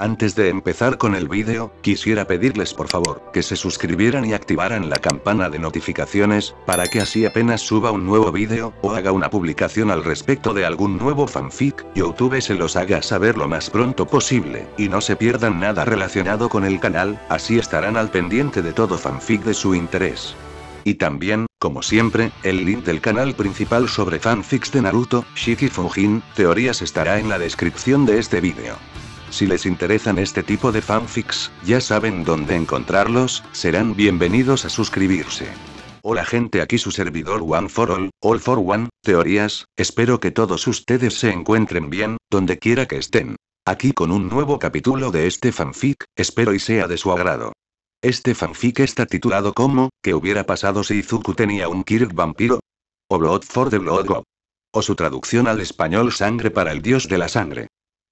Antes de empezar con el vídeo, quisiera pedirles por favor, que se suscribieran y activaran la campana de notificaciones, para que así apenas suba un nuevo vídeo, o haga una publicación al respecto de algún nuevo fanfic, YouTube se los haga saber lo más pronto posible, y no se pierdan nada relacionado con el canal, así estarán al pendiente de todo fanfic de su interés. Y también, como siempre, el link del canal principal sobre fanfics de Naruto, Shiki Fujin, teorías estará en la descripción de este vídeo. Si les interesan este tipo de fanfics, ya saben dónde encontrarlos, serán bienvenidos a suscribirse. Hola gente, aquí su servidor One for All for One, teorías, espero que todos ustedes se encuentren bien, donde quiera que estén. Aquí con un nuevo capítulo de este fanfic, espero y sea de su agrado. Este fanfic está titulado como, ¿qué hubiera pasado si Izuku tenía un Kirk vampiro? O Blood for the Blood God. O su traducción al español Sangre para el Dios de la Sangre.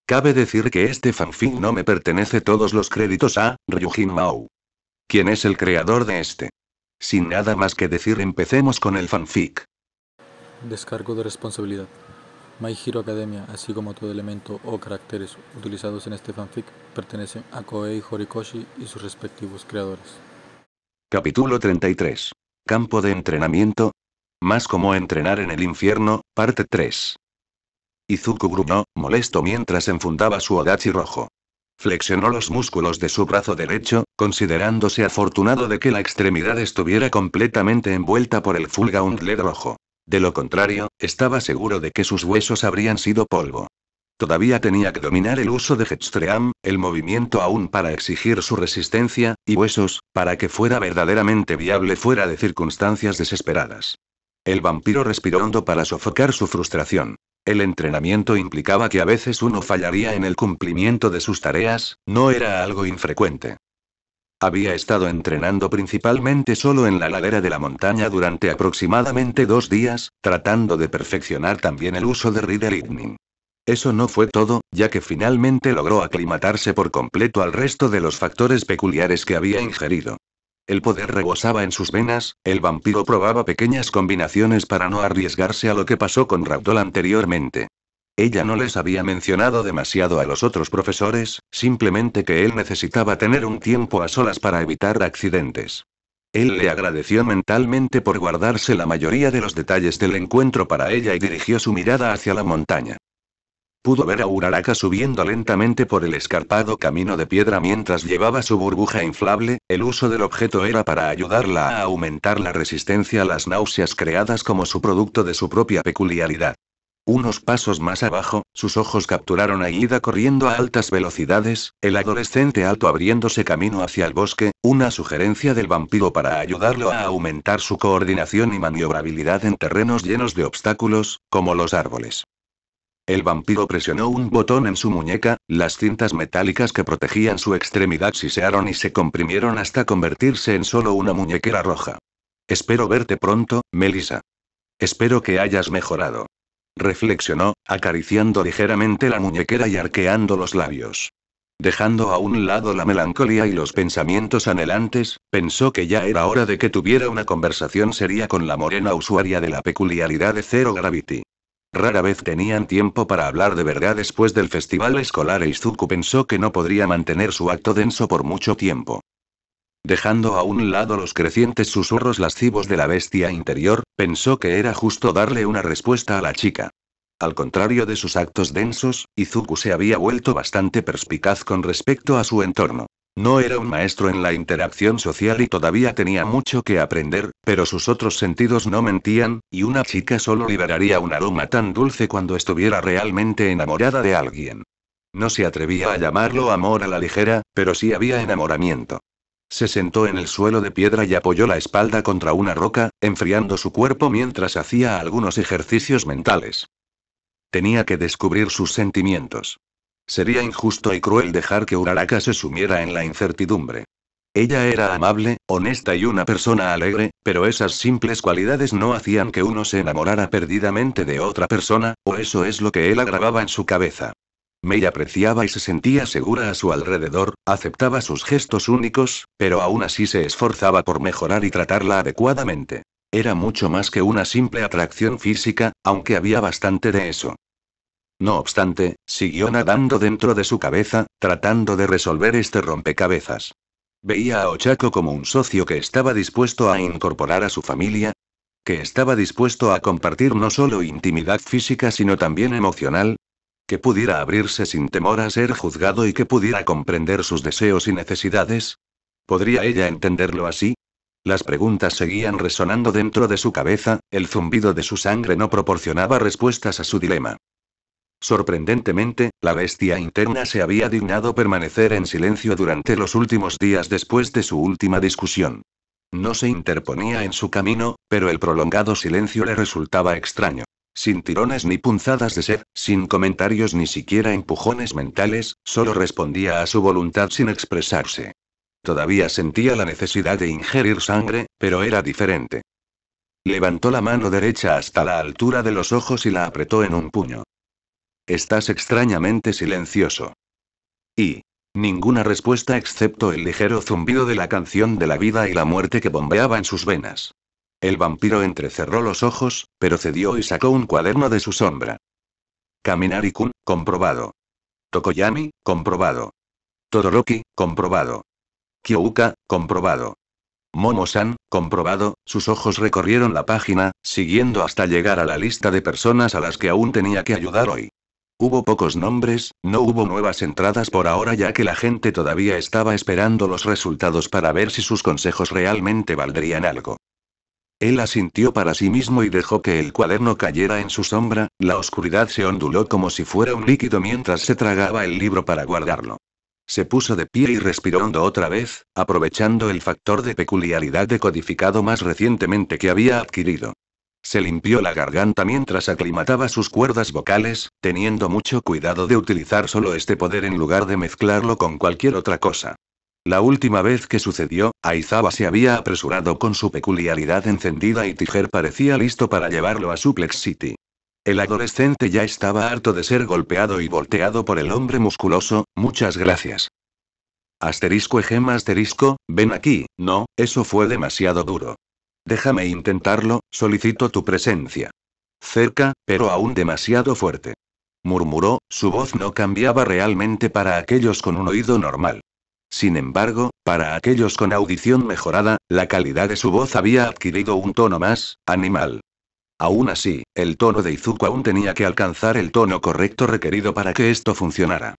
Cabe decir que este fanfic no me pertenece todos los créditos a Ryujin Mao. ¿Quién es el creador de este? Sin nada más que decir, empecemos con el fanfic. Descargo de responsabilidad. My Hero Academia, así como todo elemento o caracteres utilizados en este fanfic, pertenecen a Koei Horikoshi y sus respectivos creadores. Capítulo 33. Campo de entrenamiento. Más como entrenar en el infierno, parte 3. Izuku gruñó, molesto mientras enfundaba su Odachi rojo. Flexionó los músculos de su brazo derecho, considerándose afortunado de que la extremidad estuviera completamente envuelta por el Full Gauntlet rojo. De lo contrario, estaba seguro de que sus huesos habrían sido polvo. Todavía tenía que dominar el uso de Jetstream, el movimiento aún para exigir su resistencia, y huesos, para que fuera verdaderamente viable fuera de circunstancias desesperadas. El vampiro respiró hondo para sofocar su frustración. El entrenamiento implicaba que a veces uno fallaría en el cumplimiento de sus tareas, no era algo infrecuente. Había estado entrenando principalmente solo en la ladera de la montaña durante aproximadamente 2 días, tratando de perfeccionar también el uso de Rider Lightning. Eso no fue todo, ya que finalmente logró aclimatarse por completo al resto de los factores peculiares que había ingerido. El poder rebosaba en sus venas, el vampiro probaba pequeñas combinaciones para no arriesgarse a lo que pasó con Ragdoll anteriormente. Ella no les había mencionado demasiado a los otros profesores, simplemente que él necesitaba tener un tiempo a solas para evitar accidentes. Él le agradeció mentalmente por guardarse la mayoría de los detalles del encuentro para ella y dirigió su mirada hacia la montaña. Pudo ver a Uraraka subiendo lentamente por el escarpado camino de piedra mientras llevaba su burbuja inflable, el uso del objeto era para ayudarla a aumentar la resistencia a las náuseas creadas como su producto de su propia peculiaridad. Unos pasos más abajo, sus ojos capturaron a Ida corriendo a altas velocidades, el adolescente alto abriéndose camino hacia el bosque, una sugerencia del vampiro para ayudarlo a aumentar su coordinación y maniobrabilidad en terrenos llenos de obstáculos, como los árboles. El vampiro presionó un botón en su muñeca, las cintas metálicas que protegían su extremidad sisearon y se comprimieron hasta convertirse en solo una muñequera roja. Espero verte pronto, Melissa. Espero que hayas mejorado. Reflexionó, acariciando ligeramente la muñequera y arqueando los labios. Dejando a un lado la melancolía y los pensamientos anhelantes, pensó que ya era hora de que tuviera una conversación seria con la morena usuaria de la peculiaridad de Zero Gravity. Rara vez tenían tiempo para hablar de verdad después del festival escolar e Izuku pensó que no podría mantener su acto denso por mucho tiempo. Dejando a un lado los crecientes susurros lascivos de la bestia interior, pensó que era justo darle una respuesta a la chica. Al contrario de sus actos densos, Izuku se había vuelto bastante perspicaz con respecto a su entorno. No era un maestro en la interacción social y todavía tenía mucho que aprender, pero sus otros sentidos no mentían, y una chica solo liberaría un aroma tan dulce cuando estuviera realmente enamorada de alguien. No se atrevía a llamarlo amor a la ligera, pero sí había enamoramiento. Se sentó en el suelo de piedra y apoyó la espalda contra una roca, enfriando su cuerpo mientras hacía algunos ejercicios mentales. Tenía que descubrir sus sentimientos. Sería injusto y cruel dejar que Uraraka se sumiera en la incertidumbre. Ella era amable, honesta y una persona alegre, pero esas simples cualidades no hacían que uno se enamorara perdidamente de otra persona, o eso es lo que él agravaba en su cabeza. Mei apreciaba y se sentía segura a su alrededor, aceptaba sus gestos únicos, pero aún así se esforzaba por mejorar y tratarla adecuadamente. Era mucho más que una simple atracción física, aunque había bastante de eso. No obstante, siguió nadando dentro de su cabeza, tratando de resolver este rompecabezas. Veía a Ochako como un socio que estaba dispuesto a incorporar a su familia, que estaba dispuesto a compartir no solo intimidad física sino también emocional, que pudiera abrirse sin temor a ser juzgado y que pudiera comprender sus deseos y necesidades. ¿Podría ella entenderlo así? Las preguntas seguían resonando dentro de su cabeza, el zumbido de su sangre no proporcionaba respuestas a su dilema. Sorprendentemente, la bestia interna se había dignado permanecer en silencio durante los últimos días después de su última discusión. No se interponía en su camino, pero el prolongado silencio le resultaba extraño. Sin tirones ni punzadas de sed, sin comentarios ni siquiera empujones mentales, solo respondía a su voluntad sin expresarse. Todavía sentía la necesidad de ingerir sangre, pero era diferente. Levantó la mano derecha hasta la altura de los ojos y la apretó en un puño. Estás extrañamente silencioso. Y ninguna respuesta excepto el ligero zumbido de la canción de la vida y la muerte que bombeaba en sus venas. El vampiro entrecerró los ojos, pero cedió y sacó un cuaderno de su sombra. Kaminari-kun, comprobado. Tokoyami, comprobado. Todoroki, comprobado. Kyouka, comprobado. Momo-san, comprobado. Sus ojos recorrieron la página, siguiendo hasta llegar a la lista de personas a las que aún tenía que ayudar hoy. Hubo pocos nombres, no hubo nuevas entradas por ahora ya que la gente todavía estaba esperando los resultados para ver si sus consejos realmente valdrían algo. Él asintió para sí mismo y dejó que el cuaderno cayera en su sombra, la oscuridad se onduló como si fuera un líquido mientras se tragaba el libro para guardarlo. Se puso de pie y respiró hondo otra vez, aprovechando el factor de peculiaridad decodificado más recientemente que había adquirido. Se limpió la garganta mientras aclimataba sus cuerdas vocales, teniendo mucho cuidado de utilizar solo este poder en lugar de mezclarlo con cualquier otra cosa. La última vez que sucedió, Aizawa se había apresurado con su peculiaridad encendida y Tiger parecía listo para llevarlo a Suplex City. El adolescente ya estaba harto de ser golpeado y volteado por el hombre musculoso. Muchas gracias. Gem ven aquí. No, eso fue demasiado duro. Déjame intentarlo, solicito tu presencia. Cerca, pero aún demasiado fuerte. Murmuró, su voz no cambiaba realmente para aquellos con un oído normal. Sin embargo, para aquellos con audición mejorada, la calidad de su voz había adquirido un tono más animal. Aún así, el tono de Izuku aún tenía que alcanzar el tono correcto requerido para que esto funcionara.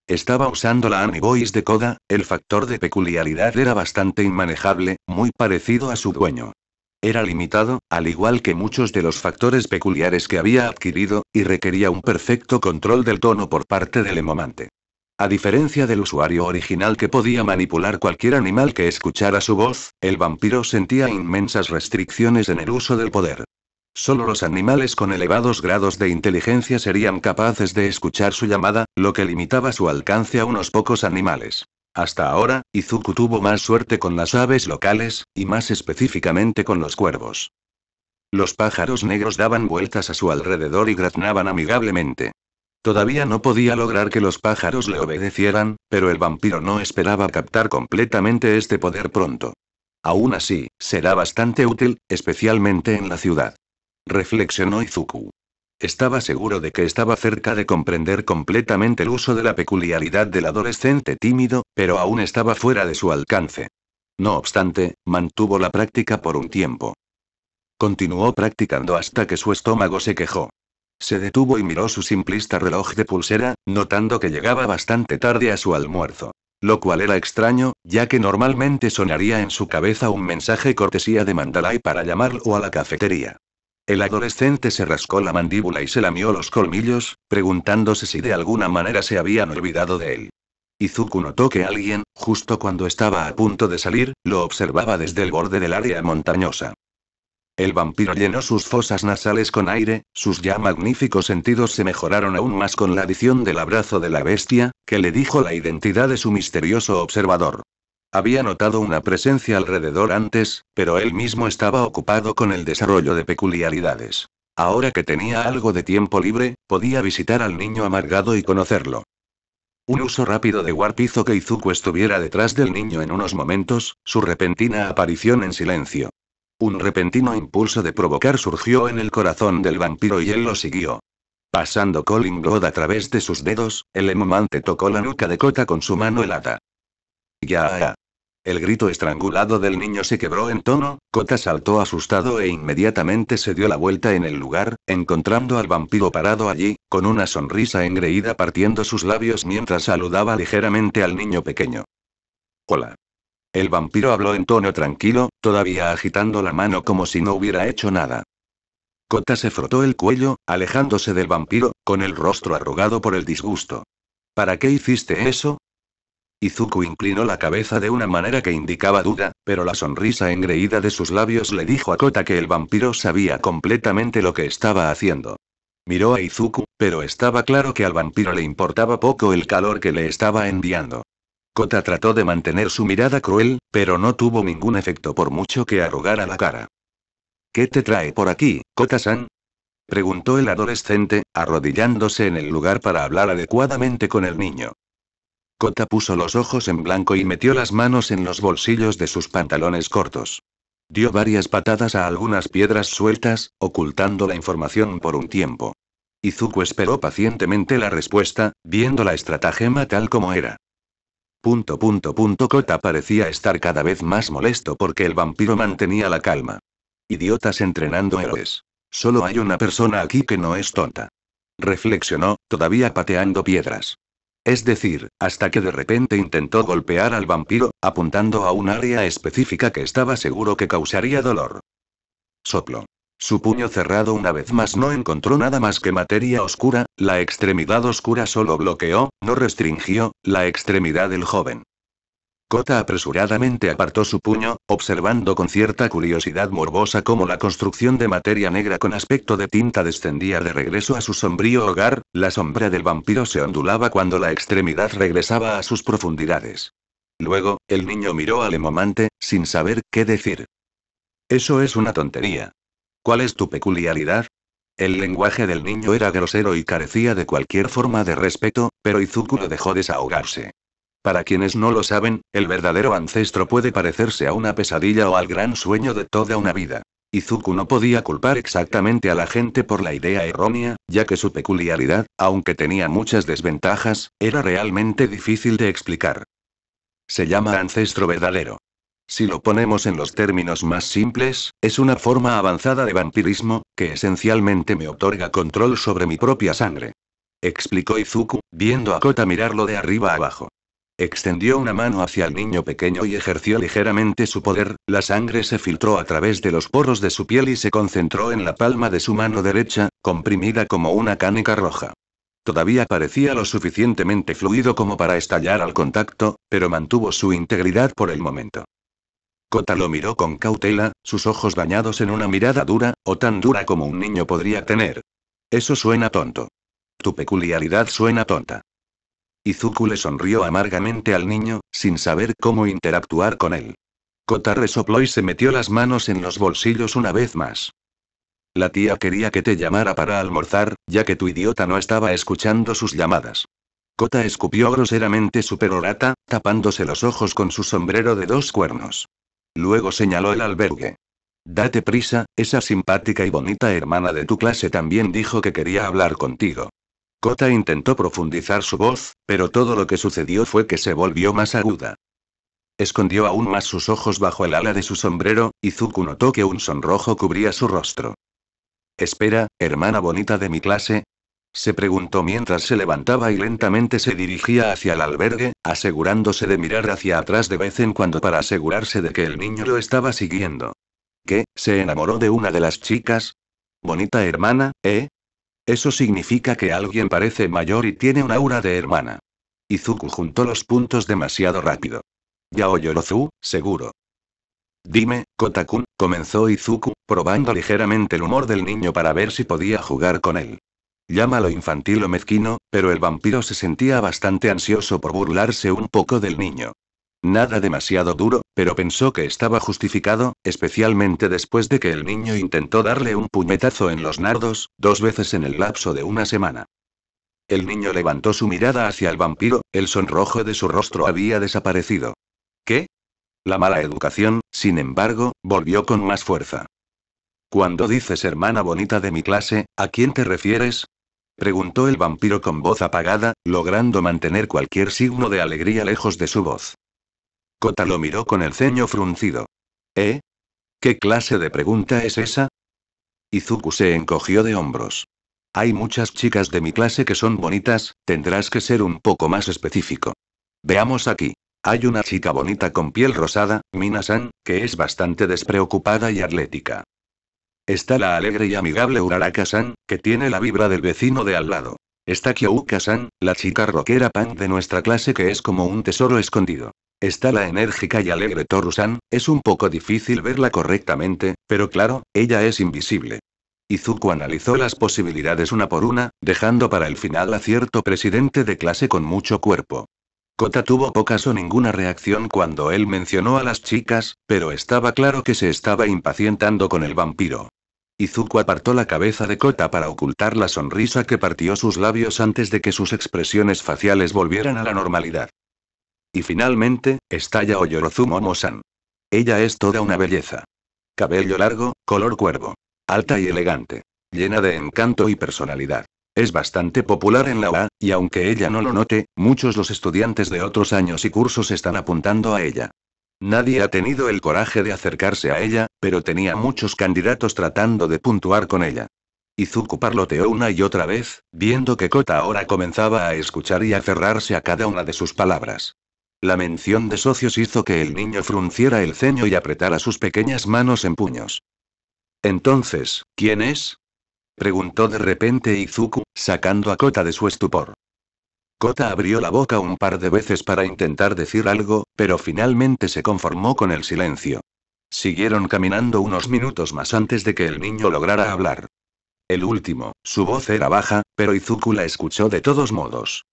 Estaba usando la Annie Voice de Koga, el factor de peculiaridad era bastante inmanejable, muy parecido a su dueño. Era limitado, al igual que muchos de los factores peculiares que había adquirido, y requería un perfecto control del tono por parte del emomante. A diferencia del usuario original que podía manipular cualquier animal que escuchara su voz, el vampiro sentía inmensas restricciones en el uso del poder. Solo los animales con elevados grados de inteligencia serían capaces de escuchar su llamada, lo que limitaba su alcance a unos pocos animales. Hasta ahora, Izuku tuvo más suerte con las aves locales, y más específicamente con los cuervos. Los pájaros negros daban vueltas a su alrededor y graznaban amigablemente. Todavía no podía lograr que los pájaros le obedecieran, pero el vampiro no esperaba captar completamente este poder pronto. Aún así, será bastante útil, especialmente en la ciudad. Reflexionó Izuku. Estaba seguro de que estaba cerca de comprender completamente el uso de la peculiaridad del adolescente tímido, pero aún estaba fuera de su alcance. No obstante, mantuvo la práctica por un tiempo. Continuó practicando hasta que su estómago se quejó. Se detuvo y miró su simplista reloj de pulsera, notando que llegaba bastante tarde a su almuerzo. Lo cual era extraño, ya que normalmente sonaría en su cabeza un mensaje cortesía de Mandalay para llamarlo a la cafetería. El adolescente se rascó la mandíbula y se lamió los colmillos, preguntándose si de alguna manera se habían olvidado de él. Izuku notó que alguien, justo cuando estaba a punto de salir, lo observaba desde el borde del área montañosa. El vampiro llenó sus fosas nasales con aire, sus ya magníficos sentidos se mejoraron aún más con la adición del abrazo de la bestia, que le dijo la identidad de su misterioso observador. Había notado una presencia alrededor antes, pero él mismo estaba ocupado con el desarrollo de peculiaridades. Ahora que tenía algo de tiempo libre, podía visitar al niño amargado y conocerlo. Un uso rápido de Warp hizo que Izuku estuviera detrás del niño en unos momentos, su repentina aparición en silencio. Un repentino impulso de provocar surgió en el corazón del vampiro y él lo siguió. Pasando Colin Blood a través de sus dedos, el hemomante tocó la nuca de Kota con su mano helada. ¡Ya! El grito estrangulado del niño se quebró en tono, Kota saltó asustado e inmediatamente se dio la vuelta en el lugar, encontrando al vampiro parado allí, con una sonrisa engreída partiendo sus labios mientras saludaba ligeramente al niño pequeño. Hola. El vampiro habló en tono tranquilo, todavía agitando la mano como si no hubiera hecho nada. Kota se frotó el cuello, alejándose del vampiro, con el rostro arrugado por el disgusto. ¿Para qué hiciste eso? Izuku inclinó la cabeza de una manera que indicaba duda, pero la sonrisa engreída de sus labios le dijo a Kota que el vampiro sabía completamente lo que estaba haciendo. Miró a Izuku, pero estaba claro que al vampiro le importaba poco el calor que le estaba enviando. Kota trató de mantener su mirada cruel, pero no tuvo ningún efecto por mucho que arrugara la cara. ¿Qué te trae por aquí, Kota-san? Preguntó el adolescente, arrodillándose en el lugar para hablar adecuadamente con el niño. Kota puso los ojos en blanco y metió las manos en los bolsillos de sus pantalones cortos. Dio varias patadas a algunas piedras sueltas, ocultando la información por un tiempo. Izuku esperó pacientemente la respuesta, viendo la estratagema tal como era. Kota parecía estar cada vez más molesto porque el vampiro mantenía la calma. Idiotas entrenando héroes. Solo hay una persona aquí que no es tonta. Reflexionó, todavía pateando piedras. Es decir, hasta que de repente intentó golpear al vampiro, apuntando a un área específica que estaba seguro que causaría dolor. Soplo. Su puño cerrado una vez más no encontró nada más que materia oscura, la extremidad oscura solo bloqueó, no restringió, la extremidad del joven. Kota apresuradamente apartó su puño, observando con cierta curiosidad morbosa cómo la construcción de materia negra con aspecto de tinta descendía de regreso a su sombrío hogar, la sombra del vampiro se ondulaba cuando la extremidad regresaba a sus profundidades. Luego, el niño miró al hemomante, sin saber qué decir. Eso es una tontería. ¿Cuál es tu peculiaridad? El lenguaje del niño era grosero y carecía de cualquier forma de respeto, pero Izuku lo dejó desahogarse. Para quienes no lo saben, el verdadero ancestro puede parecerse a una pesadilla o al gran sueño de toda una vida. Izuku no podía culpar exactamente a la gente por la idea errónea, ya que su peculiaridad, aunque tenía muchas desventajas, era realmente difícil de explicar. Se llama ancestro verdadero. Si lo ponemos en los términos más simples, es una forma avanzada de vampirismo, que esencialmente me otorga control sobre mi propia sangre. Explicó Izuku, viendo a Kota mirarlo de arriba abajo. Extendió una mano hacia el niño pequeño y ejerció ligeramente su poder, la sangre se filtró a través de los poros de su piel y se concentró en la palma de su mano derecha, comprimida como una canica roja. Todavía parecía lo suficientemente fluido como para estallar al contacto, pero mantuvo su integridad por el momento. Kota lo miró con cautela, sus ojos bañados en una mirada dura, o tan dura como un niño podría tener. Eso suena tonto. Tu peculiaridad suena tonta. Izuku le sonrió amargamente al niño, sin saber cómo interactuar con él. Kota resopló y se metió las manos en los bolsillos una vez más. La tía quería que te llamara para almorzar, ya que tu idiota no estaba escuchando sus llamadas. Kota escupió groseramente su perorata, tapándose los ojos con su sombrero de 2 cuernos. Luego señaló el albergue. Date prisa, esa simpática y bonita hermana de tu clase también dijo que quería hablar contigo. Kota intentó profundizar su voz, pero todo lo que sucedió fue que se volvió más aguda. Escondió aún más sus ojos bajo el ala de su sombrero, y Izuku notó que un sonrojo cubría su rostro. Espera, hermana bonita de mi clase, se preguntó mientras se levantaba y lentamente se dirigía hacia el albergue, asegurándose de mirar hacia atrás de vez en cuando para asegurarse de que el niño lo estaba siguiendo. ¿Qué? ¿Se enamoró de una de las chicas? Bonita hermana, ¿eh? Eso significa que alguien parece mayor y tiene un aura de hermana. Izuku juntó los puntos demasiado rápido. Yao Yorozu, seguro. Dime, Kota-kun, comenzó Izuku, probando ligeramente el humor del niño para ver si podía jugar con él. Llámalo infantil o mezquino, pero el vampiro se sentía bastante ansioso por burlarse un poco del niño. Nada demasiado duro, pero pensó que estaba justificado, especialmente después de que el niño intentó darle un puñetazo en los nardos, 2 veces en el lapso de una semana. El niño levantó su mirada hacia el vampiro, el sonrojo de su rostro había desaparecido. ¿Qué? La mala educación, sin embargo, volvió con más fuerza. Cuando dices hermana bonita de mi clase, ¿a quién te refieres? Preguntó el vampiro con voz apagada, logrando mantener cualquier signo de alegría lejos de su voz. Kota lo miró con el ceño fruncido. ¿Eh? ¿Qué clase de pregunta es esa? Izuku se encogió de hombros. Hay muchas chicas de mi clase que son bonitas, tendrás que ser un poco más específico. Veamos aquí. Hay una chica bonita con piel rosada, Mina-san, que es bastante despreocupada y atlética. Está la alegre y amigable Uraraka-san, que tiene la vibra del vecino de al lado. Está Kyouka-san, la chica rockera punk de nuestra clase que es como un tesoro escondido. Está la enérgica y alegre Toru-san, es un poco difícil verla correctamente, pero claro, ella es invisible. Izuku analizó las posibilidades una por una, dejando para el final a cierto presidente de clase con mucho cuerpo. Kota tuvo pocas o ninguna reacción cuando él mencionó a las chicas, pero estaba claro que se estaba impacientando con el vampiro. Izuku apartó la cabeza de Kota para ocultar la sonrisa que partió sus labios antes de que sus expresiones faciales volvieran a la normalidad. Y finalmente, está Yao Yorozumo-san. Ella es toda una belleza. Cabello largo, color cuervo. Alta y elegante. Llena de encanto y personalidad. Es bastante popular en la UA, y aunque ella no lo note, muchos los estudiantes de otros años y cursos están apuntando a ella. Nadie ha tenido el coraje de acercarse a ella, pero tenía muchos candidatos tratando de puntuar con ella. Izuku parloteó una y otra vez, viendo que Kota ahora comenzaba a escuchar y aferrarse a cada una de sus palabras. La mención de socios hizo que el niño frunciera el ceño y apretara sus pequeñas manos en puños. Entonces, ¿quién es? Preguntó de repente Izuku, sacando a Kota de su estupor. Kota abrió la boca un par de veces para intentar decir algo, pero finalmente se conformó con el silencio. Siguieron caminando unos minutos más antes de que el niño lograra hablar. El último, su voz era baja, pero Izuku la escuchó de todos modos.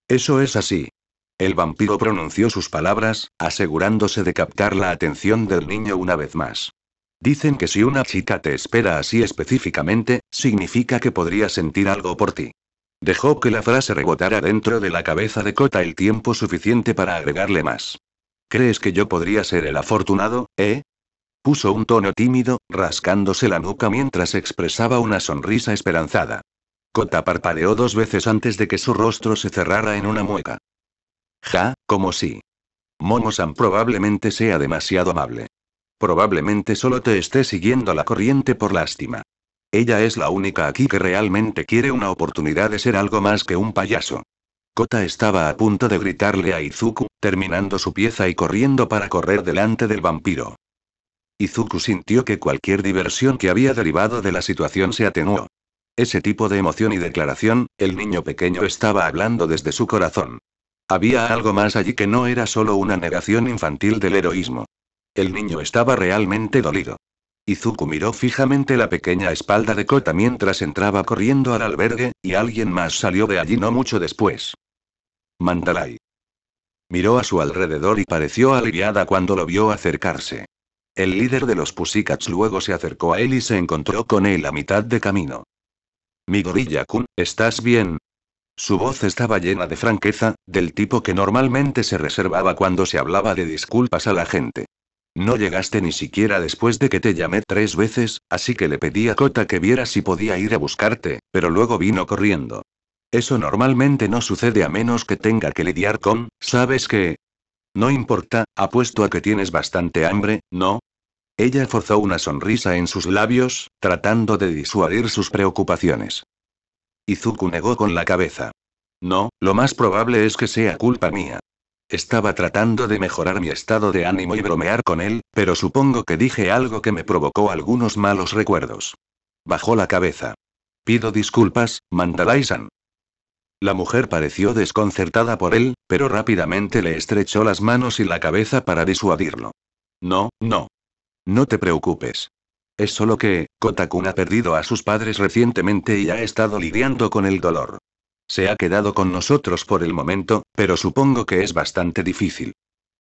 Eso es así. El vampiro pronunció sus palabras, asegurándose de captar la atención del niño una vez más. Dicen que si una chica te espera así específicamente, significa que podría sentir algo por ti. Dejó que la frase rebotara dentro de la cabeza de Kota el tiempo suficiente para agregarle más. ¿Crees que yo podría ser el afortunado, eh? Puso un tono tímido, rascándose la nuca mientras expresaba una sonrisa esperanzada. Kota parpadeó 2 veces antes de que su rostro se cerrara en una mueca. Ja, como si. Momo-san probablemente sea demasiado amable. Probablemente solo te esté siguiendo la corriente por lástima. Ella es la única aquí que realmente quiere una oportunidad de ser algo más que un payaso. Kota estaba a punto de gritarle a Izuku, terminando su pieza y corriendo para correr delante del vampiro. Izuku sintió que cualquier diversión que había derivado de la situación se atenuó. Ese tipo de emoción y declaración, el niño pequeño estaba hablando desde su corazón. Había algo más allí que no era solo una negación infantil del heroísmo. El niño estaba realmente dolido. Izuku miró fijamente la pequeña espalda de Kota mientras entraba corriendo al albergue, y alguien más salió de allí no mucho después. Mandalay. Miró a su alrededor y pareció aliviada cuando lo vio acercarse. El líder de los Pussycats luego se acercó a él y se encontró con él a mitad de camino. Midoriya-kun, ¿estás bien? Su voz estaba llena de franqueza, del tipo que normalmente se reservaba cuando se hablaba de disculpas a la gente. No llegaste ni siquiera después de que te llamé 3 veces, así que le pedí a Kota que viera si podía ir a buscarte, pero luego vino corriendo. Eso normalmente no sucede a menos que tenga que lidiar con, ¿sabes qué? No importa, apuesto a que tienes bastante hambre, ¿no? Ella forzó una sonrisa en sus labios, tratando de disuadir sus preocupaciones. Izuku negó con la cabeza. No, lo más probable es que sea culpa mía. Estaba tratando de mejorar mi estado de ánimo y bromear con él, pero supongo que dije algo que me provocó algunos malos recuerdos. Bajó la cabeza. Pido disculpas, Mandalay-san. La mujer pareció desconcertada por él, pero rápidamente le estrechó las manos y la cabeza para disuadirlo. No, no. No te preocupes. Es solo que, Kota-kun ha perdido a sus padres recientemente y ha estado lidiando con el dolor. Se ha quedado con nosotros por el momento, pero supongo que es bastante difícil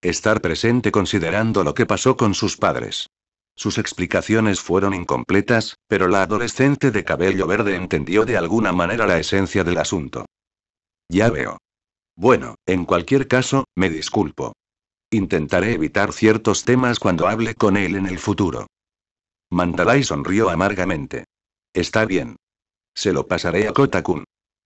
estar presente considerando lo que pasó con sus padres. Sus explicaciones fueron incompletas, pero la adolescente de cabello verde entendió de alguna manera la esencia del asunto. Ya veo. Bueno, en cualquier caso, me disculpo. Intentaré evitar ciertos temas cuando hable con él en el futuro. Mandalay sonrió amargamente. Está bien. Se lo pasaré a Kota-kun.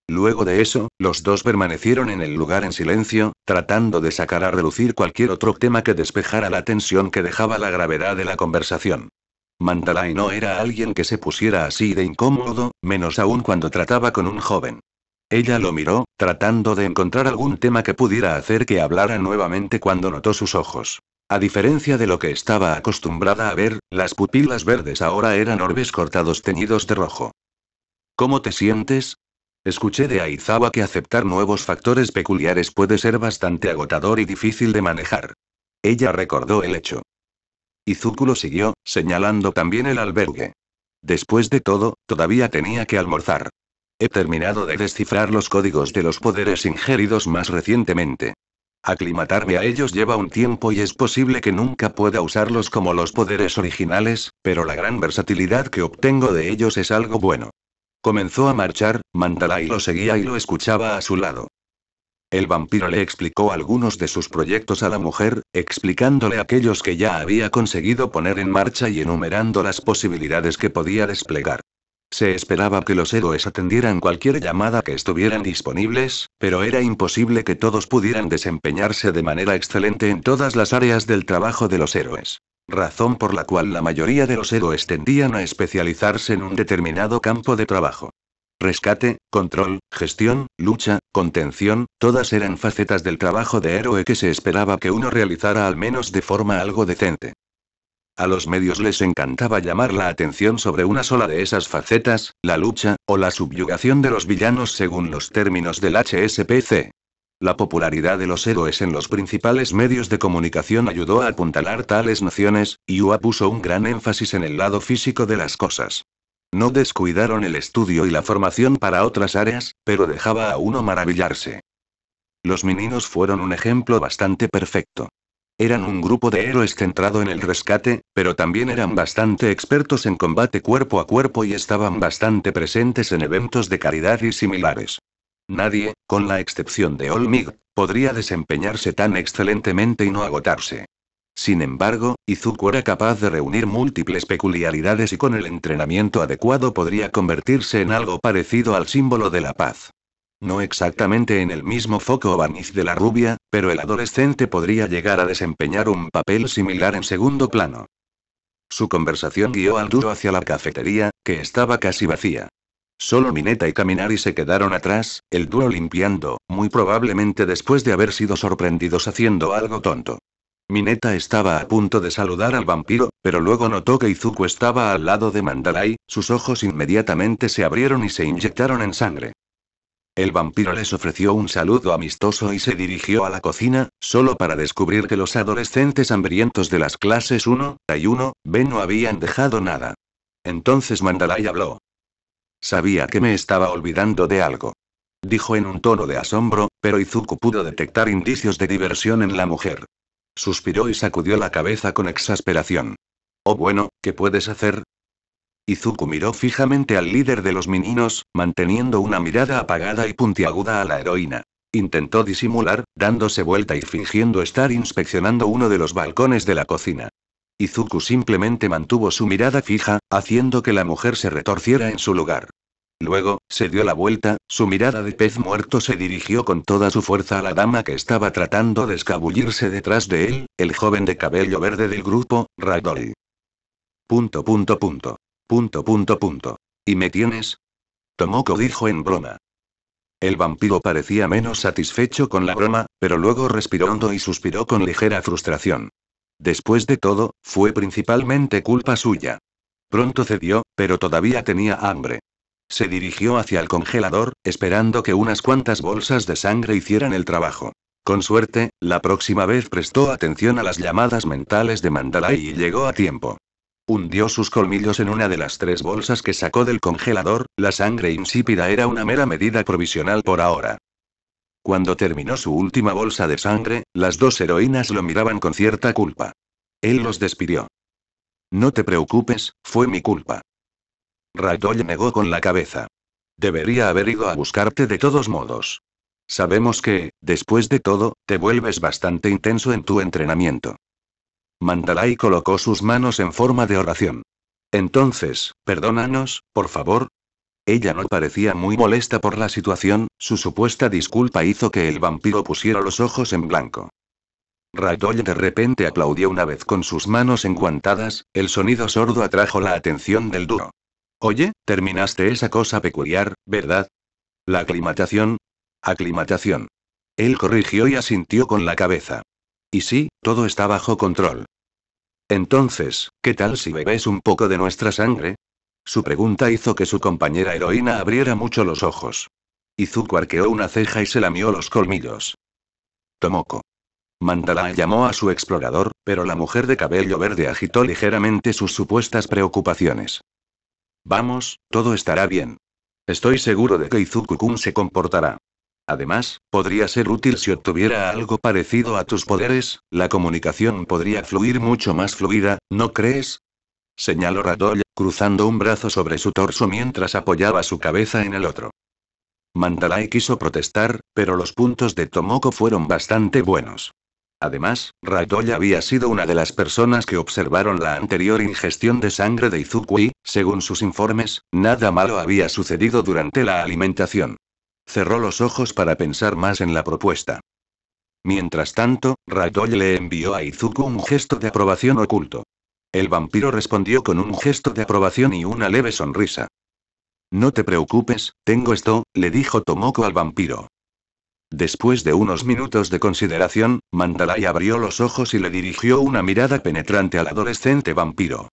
Luego de eso, los dos permanecieron en el lugar en silencio, tratando de sacar a relucir cualquier otro tema que despejara la tensión que dejaba la gravedad de la conversación. Mandalay no era alguien que se pusiera así de incómodo, menos aún cuando trataba con un joven. Ella lo miró, tratando de encontrar algún tema que pudiera hacer que hablara nuevamente cuando notó sus ojos. A diferencia de lo que estaba acostumbrada a ver, las pupilas verdes ahora eran orbes cortados teñidos de rojo. ¿Cómo te sientes? Escuché de Aizawa que aceptar nuevos factores peculiares puede ser bastante agotador y difícil de manejar. Ella recordó el hecho. Izuku lo siguió, señalando también el albergue. Después de todo, todavía tenía que almorzar. He terminado de descifrar los códigos de los poderes ingeridos más recientemente. Aclimatarme a ellos lleva un tiempo y es posible que nunca pueda usarlos como los poderes originales, pero la gran versatilidad que obtengo de ellos es algo bueno. Comenzó a marchar, Mandalay lo seguía y lo escuchaba a su lado. El vampiro le explicó algunos de sus proyectos a la mujer, explicándole aquellos que ya había conseguido poner en marcha y enumerando las posibilidades que podía desplegar. Se esperaba que los héroes atendieran cualquier llamada que estuvieran disponibles, pero era imposible que todos pudieran desempeñarse de manera excelente en todas las áreas del trabajo de los héroes. Razón por la cual la mayoría de los héroes tendían a especializarse en un determinado campo de trabajo. Rescate, control, gestión, lucha, contención, todas eran facetas del trabajo de héroe que se esperaba que uno realizara al menos de forma algo decente. A los medios les encantaba llamar la atención sobre una sola de esas facetas, la lucha, o la subyugación de los villanos según los términos del HSPC. La popularidad de los héroes en los principales medios de comunicación ayudó a apuntalar tales nociones, y UA puso un gran énfasis en el lado físico de las cosas. No descuidaron el estudio y la formación para otras áreas, pero dejaba a uno maravillarse. Los meninos fueron un ejemplo bastante perfecto. Eran un grupo de héroes centrado en el rescate, pero también eran bastante expertos en combate cuerpo a cuerpo y estaban bastante presentes en eventos de caridad y similares. Nadie, con la excepción de Olmig, podría desempeñarse tan excelentemente y no agotarse. Sin embargo, Izuku era capaz de reunir múltiples peculiaridades y con el entrenamiento adecuado podría convertirse en algo parecido al símbolo de la paz. No exactamente en el mismo foco o barniz de la rubia, pero el adolescente podría llegar a desempeñar un papel similar en segundo plano. Su conversación guió al dúo hacia la cafetería, que estaba casi vacía. Solo Mineta y Kaminari se quedaron atrás, el dúo limpiando, muy probablemente después de haber sido sorprendidos haciendo algo tonto. Mineta estaba a punto de saludar al vampiro, pero luego notó que Izuku estaba al lado de Mandalay, sus ojos inmediatamente se abrieron y se inyectaron en sangre. El vampiro les ofreció un saludo amistoso y se dirigió a la cocina, solo para descubrir que los adolescentes hambrientos de las clases 1A y 1B no habían dejado nada. Entonces Mandalay habló. Sabía que me estaba olvidando de algo. Dijo en un tono de asombro, pero Izuku pudo detectar indicios de diversión en la mujer. Suspiró y sacudió la cabeza con exasperación. Oh bueno, ¿qué puedes hacer? Izuku miró fijamente al líder de los meninos, manteniendo una mirada apagada y puntiaguda a la heroína. Intentó disimular, dándose vuelta y fingiendo estar inspeccionando uno de los balcones de la cocina. Izuku simplemente mantuvo su mirada fija, haciendo que la mujer se retorciera en su lugar. Luego, se dio la vuelta, su mirada de pez muerto se dirigió con toda su fuerza a la dama que estaba tratando de escabullirse detrás de él, el joven de cabello verde del grupo, Ragdoll. ¿Y me tienes? Tomoko dijo en broma. El vampiro parecía menos satisfecho con la broma, pero luego respiró hondo y suspiró con ligera frustración. Después de todo, fue principalmente culpa suya. Pronto cedió, pero todavía tenía hambre. Se dirigió hacia el congelador, esperando que unas cuantas bolsas de sangre hicieran el trabajo. Con suerte, la próxima vez prestó atención a las llamadas mentales de Mandalay y llegó a tiempo. Hundió sus colmillos en una de las 3 bolsas que sacó del congelador, la sangre insípida era una mera medida provisional por ahora. Cuando terminó su última bolsa de sangre, las 2 heroínas lo miraban con cierta culpa. Él los despidió. No te preocupes, fue mi culpa. Ragdoll negó con la cabeza. Debería haber ido a buscarte de todos modos. Sabemos que, después de todo, te vuelves bastante intenso en tu entrenamiento. Mandalay colocó sus manos en forma de oración. Entonces, perdónanos, por favor. Ella no parecía muy molesta por la situación, su supuesta disculpa hizo que el vampiro pusiera los ojos en blanco. Ragdoll de repente aplaudió una vez con sus manos enguantadas, el sonido sordo atrajo la atención del dúo. Oye, terminaste esa cosa peculiar, ¿verdad? La aclimatación. Aclimatación. Él corrigió y asintió con la cabeza. Y sí, todo está bajo control. Entonces, ¿qué tal si bebes un poco de nuestra sangre? Su pregunta hizo que su compañera heroína abriera mucho los ojos. Izuku arqueó una ceja y se lamió los colmillos. Tomoko. Mandalay llamó a su explorador, pero la mujer de cabello verde agitó ligeramente sus supuestas preocupaciones. Vamos, todo estará bien. Estoy seguro de que Izuku-kun se comportará. Además, podría ser útil si obtuviera algo parecido a tus poderes, la comunicación podría fluir mucho más fluida, ¿no crees? Señaló Ragdoll, cruzando un brazo sobre su torso mientras apoyaba su cabeza en el otro. Mandalay quiso protestar, pero los puntos de Tomoko fueron bastante buenos. Además, Ragdoll había sido una de las personas que observaron la anterior ingestión de sangre de Izuku y, según sus informes, nada malo había sucedido durante la alimentación. Cerró los ojos para pensar más en la propuesta. Mientras tanto, Ragdoll le envió a Izuku un gesto de aprobación oculto. El vampiro respondió con un gesto de aprobación y una leve sonrisa. No te preocupes, tengo esto, le dijo Tomoko al vampiro. Después de unos minutos de consideración, Mandalay abrió los ojos y le dirigió una mirada penetrante al adolescente vampiro.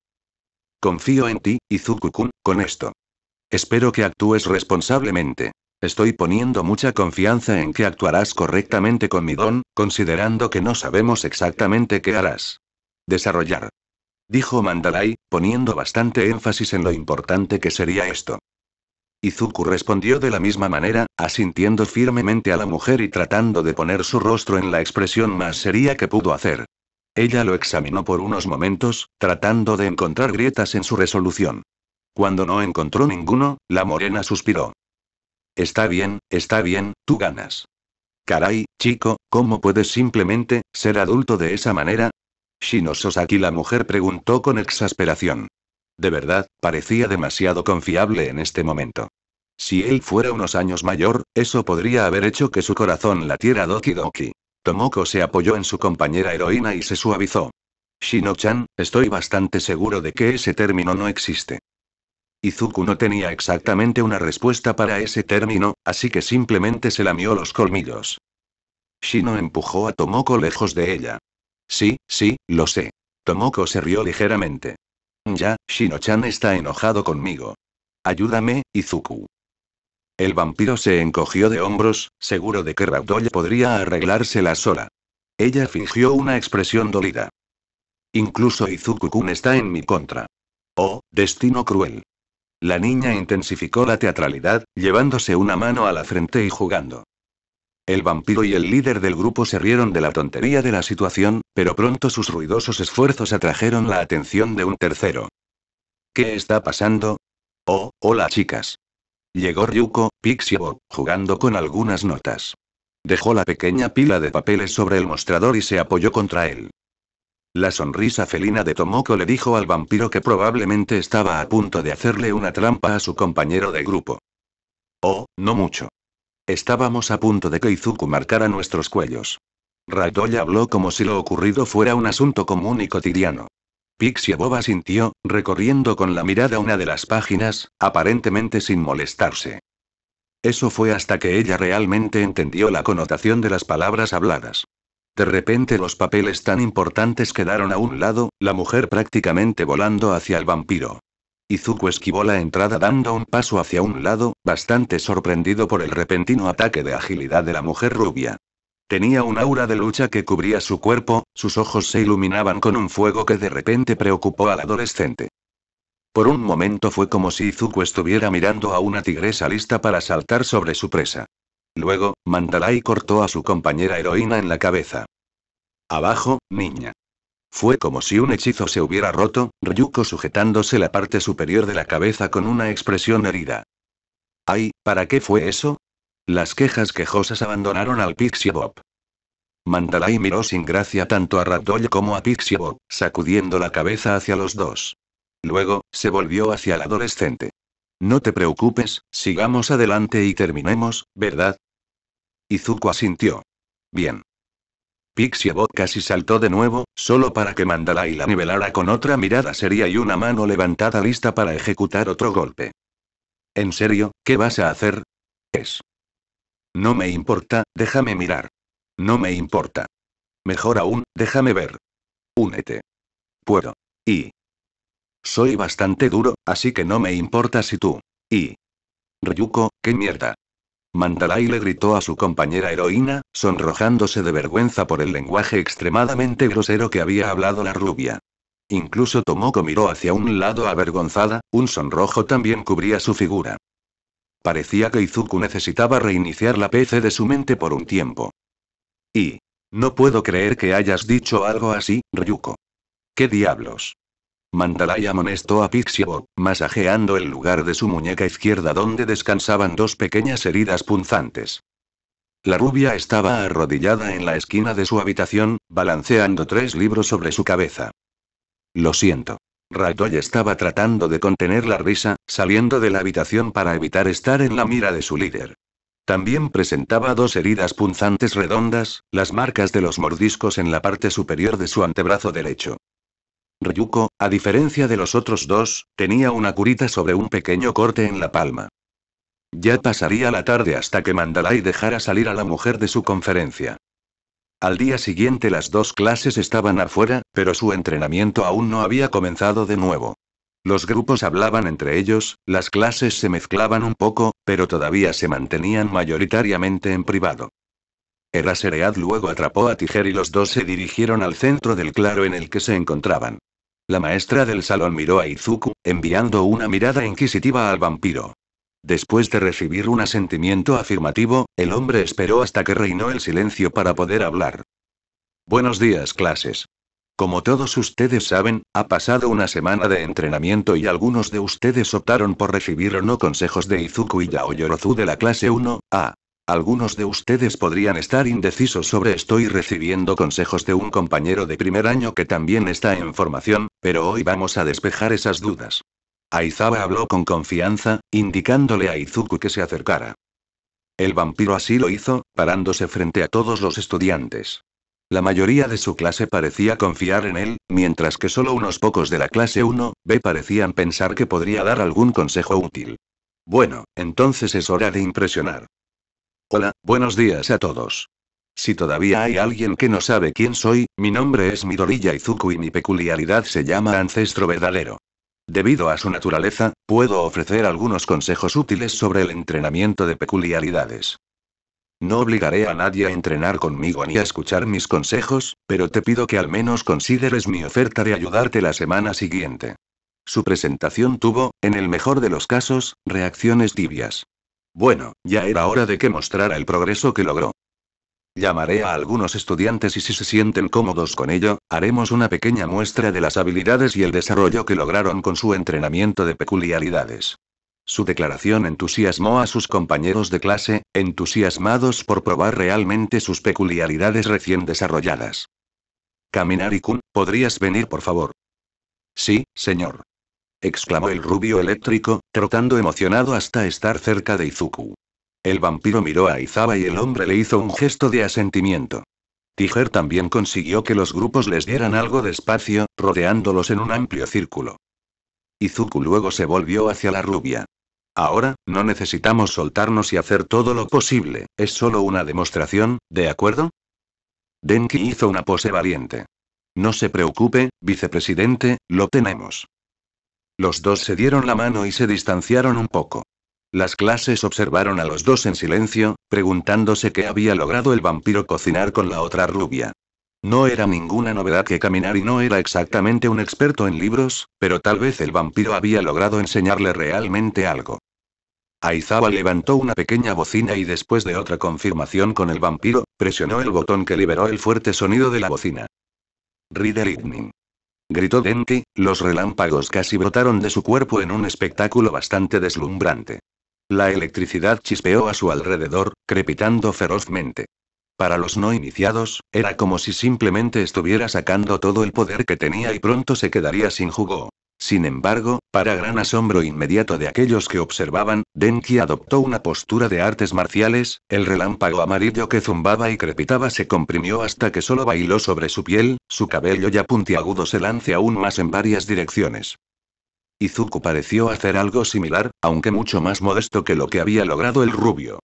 Confío en ti, Izuku-kun, con esto. Espero que actúes responsablemente. Estoy poniendo mucha confianza en que actuarás correctamente con mi don, considerando que no sabemos exactamente qué harás. Desarrollar. Dijo Mandalay, poniendo bastante énfasis en lo importante que sería esto. Izuku respondió de la misma manera, asintiendo firmemente a la mujer y tratando de poner su rostro en la expresión más seria que pudo hacer. Ella lo examinó por unos momentos, tratando de encontrar grietas en su resolución. Cuando no encontró ninguno, la morena suspiró. Está bien, tú ganas. Caray, chico, ¿cómo puedes simplemente ser adulto de esa manera? Shino Sosaki, la mujer preguntó con exasperación. De verdad, parecía demasiado confiable en este momento. Si él fuera unos años mayor, eso podría haber hecho que su corazón latiera doki doki. Tomoko se apoyó en su compañera heroína y se suavizó. Shino-chan, estoy bastante seguro de que ese término no existe. Izuku no tenía exactamente una respuesta para ese término, así que simplemente se lamió los colmillos. Shino empujó a Tomoko lejos de ella. Sí, lo sé. Tomoko se rió ligeramente. Ya, Shino-chan está enojado conmigo. Ayúdame, Izuku. El vampiro se encogió de hombros, seguro de que Ragdoll podría arreglársela sola. Ella fingió una expresión dolida. Incluso Izuku-kun está en mi contra. Oh, destino cruel. La niña intensificó la teatralidad, llevándose una mano a la frente y jugando. El vampiro y el líder del grupo se rieron de la tontería de la situación, pero pronto sus ruidosos esfuerzos atrajeron la atención de un tercero. ¿Qué está pasando? Oh, hola chicas. Llegó Ryuko, Pixie Bob, jugando con algunas notas. Dejó la pequeña pila de papeles sobre el mostrador y se apoyó contra él. La sonrisa felina de Tomoko le dijo al vampiro que probablemente estaba a punto de hacerle una trampa a su compañero de grupo. Oh, no mucho. Estábamos a punto de que Izuku marcara nuestros cuellos. Ragdoll habló como si lo ocurrido fuera un asunto común y cotidiano. Pixie Bob asintió, recorriendo con la mirada una de las páginas, aparentemente sin molestarse. Eso fue hasta que ella realmente entendió la connotación de las palabras habladas. De repente los papeles tan importantes quedaron a un lado, la mujer prácticamente volando hacia el vampiro. Izuku esquivó la entrada dando un paso hacia un lado, bastante sorprendido por el repentino ataque de agilidad de la mujer rubia. Tenía un aura de lucha que cubría su cuerpo, sus ojos se iluminaban con un fuego que de repente preocupó al adolescente. Por un momento fue como si Izuku estuviera mirando a una tigresa lista para saltar sobre su presa. Luego, Mandalay cortó a su compañera heroína en la cabeza. Abajo, niña. Fue como si un hechizo se hubiera roto, Ryuko sujetándose la parte superior de la cabeza con una expresión herida. ¡Ay! ¿Para qué fue eso? Las quejas quejosas abandonaron al Pixie Bob. Mandalay miró sin gracia tanto a Ragdoll como a Pixie Bob, sacudiendo la cabeza hacia los dos. Luego, se volvió hacia el adolescente. No te preocupes, sigamos adelante y terminemos, ¿verdad? Izuku asintió. Bien. Pixie Bot casi saltó de nuevo, solo para que Mandalay la nivelara con otra mirada seria y una mano levantada lista para ejecutar otro golpe. ¿En serio, qué vas a hacer? No me importa, déjame mirar. No me importa. Mejor aún, déjame ver. Únete. Puedo. Soy bastante duro, así que no me importa si tú. Ryuko, ¿qué mierda? Mandalay le gritó a su compañera heroína, sonrojándose de vergüenza por el lenguaje extremadamente grosero que había hablado la rubia. Incluso Tomoko miró hacia un lado avergonzada, un sonrojo también cubría su figura. Parecía que Izuku necesitaba reiniciar la PC de su mente por un tiempo. No puedo creer que hayas dicho algo así, Ryuko. ¿Qué diablos? Mandalay amonestó a Pixie Bot, masajeando el lugar de su muñeca izquierda donde descansaban dos pequeñas heridas punzantes. La rubia estaba arrodillada en la esquina de su habitación, balanceando 3 libros sobre su cabeza. Lo siento. Raytoy estaba tratando de contener la risa, saliendo de la habitación para evitar estar en la mira de su líder. También presentaba 2 heridas punzantes redondas, las marcas de los mordiscos en la parte superior de su antebrazo derecho. Ryuko, a diferencia de los otros 2, tenía una curita sobre un pequeño corte en la palma. Ya pasaría la tarde hasta que Mandalay dejara salir a la mujer de su conferencia. Al día siguiente las 2 clases estaban afuera, pero su entrenamiento aún no había comenzado de nuevo. Los grupos hablaban entre ellos, las clases se mezclaban un poco, pero todavía se mantenían mayoritariamente en privado. Eraseread luego atrapó a Tiger y los 2 se dirigieron al centro del claro en el que se encontraban. La maestra del salón miró a Izuku, enviando una mirada inquisitiva al vampiro. Después de recibir un asentimiento afirmativo, el hombre esperó hasta que reinó el silencio para poder hablar. Buenos días, clases. Como todos ustedes saben, ha pasado una semana de entrenamiento y algunos de ustedes optaron por recibir o no consejos de Izuku y Yaoyorozu de la clase 1A. Algunos de ustedes podrían estar indecisos sobre estoy recibiendo consejos de un compañero de primer año que también está en formación, pero hoy vamos a despejar esas dudas. Aizawa habló con confianza, indicándole a Izuku que se acercara. El vampiro así lo hizo, parándose frente a todos los estudiantes. La mayoría de su clase parecía confiar en él, mientras que solo unos pocos de la clase 1B parecían pensar que podría dar algún consejo útil. Bueno, entonces es hora de impresionar. Hola, buenos días a todos. Si todavía hay alguien que no sabe quién soy, mi nombre es Midoriya Izuku y mi peculiaridad se llama Ancestro Verdadero. Debido a su naturaleza, puedo ofrecer algunos consejos útiles sobre el entrenamiento de peculiaridades. No obligaré a nadie a entrenar conmigo ni a escuchar mis consejos, pero te pido que al menos consideres mi oferta de ayudarte la semana siguiente. Su presentación tuvo, en el mejor de los casos, reacciones tibias. Bueno, ya era hora de que mostrara el progreso que logró. Llamaré a algunos estudiantes y si se sienten cómodos con ello, haremos una pequeña muestra de las habilidades y el desarrollo que lograron con su entrenamiento de peculiaridades. Su declaración entusiasmó a sus compañeros de clase, entusiasmados por probar realmente sus peculiaridades recién desarrolladas. Kaminari-kun, ¿podrías venir por favor? Sí, señor. Exclamó el rubio eléctrico, trotando emocionado hasta estar cerca de Izuku. El vampiro miró a Aizawa y el hombre le hizo un gesto de asentimiento. Tiger también consiguió que los grupos les dieran algo de espacio, rodeándolos en un amplio círculo. Izuku luego se volvió hacia la rubia. Ahora, no necesitamos soltarnos y hacer todo lo posible, es solo una demostración, ¿de acuerdo? Denki hizo una pose valiente. No se preocupe, vicepresidente, lo tenemos. Los 2 se dieron la mano y se distanciaron un poco. Las clases observaron a los 2 en silencio, preguntándose qué había logrado el vampiro cocinar con la otra rubia. No era ninguna novedad que Kaminari no era exactamente un experto en libros, pero tal vez el vampiro había logrado enseñarle realmente algo. Aizawa levantó una pequeña bocina y después de otra confirmación con el vampiro, presionó el botón que liberó el fuerte sonido de la bocina. Ride Lightning. Gritó Denki, los relámpagos casi brotaron de su cuerpo en un espectáculo bastante deslumbrante. La electricidad chispeó a su alrededor, crepitando ferozmente. Para los no iniciados, era como si simplemente estuviera sacando todo el poder que tenía y pronto se quedaría sin jugo. Sin embargo, para gran asombro inmediato de aquellos que observaban, Denki adoptó una postura de artes marciales, el relámpago amarillo que zumbaba y crepitaba se comprimió hasta que solo bailó sobre su piel, su cabello ya puntiagudo se lance aún más en varias direcciones. Izuku pareció hacer algo similar, aunque mucho más modesto que lo que había logrado el rubio.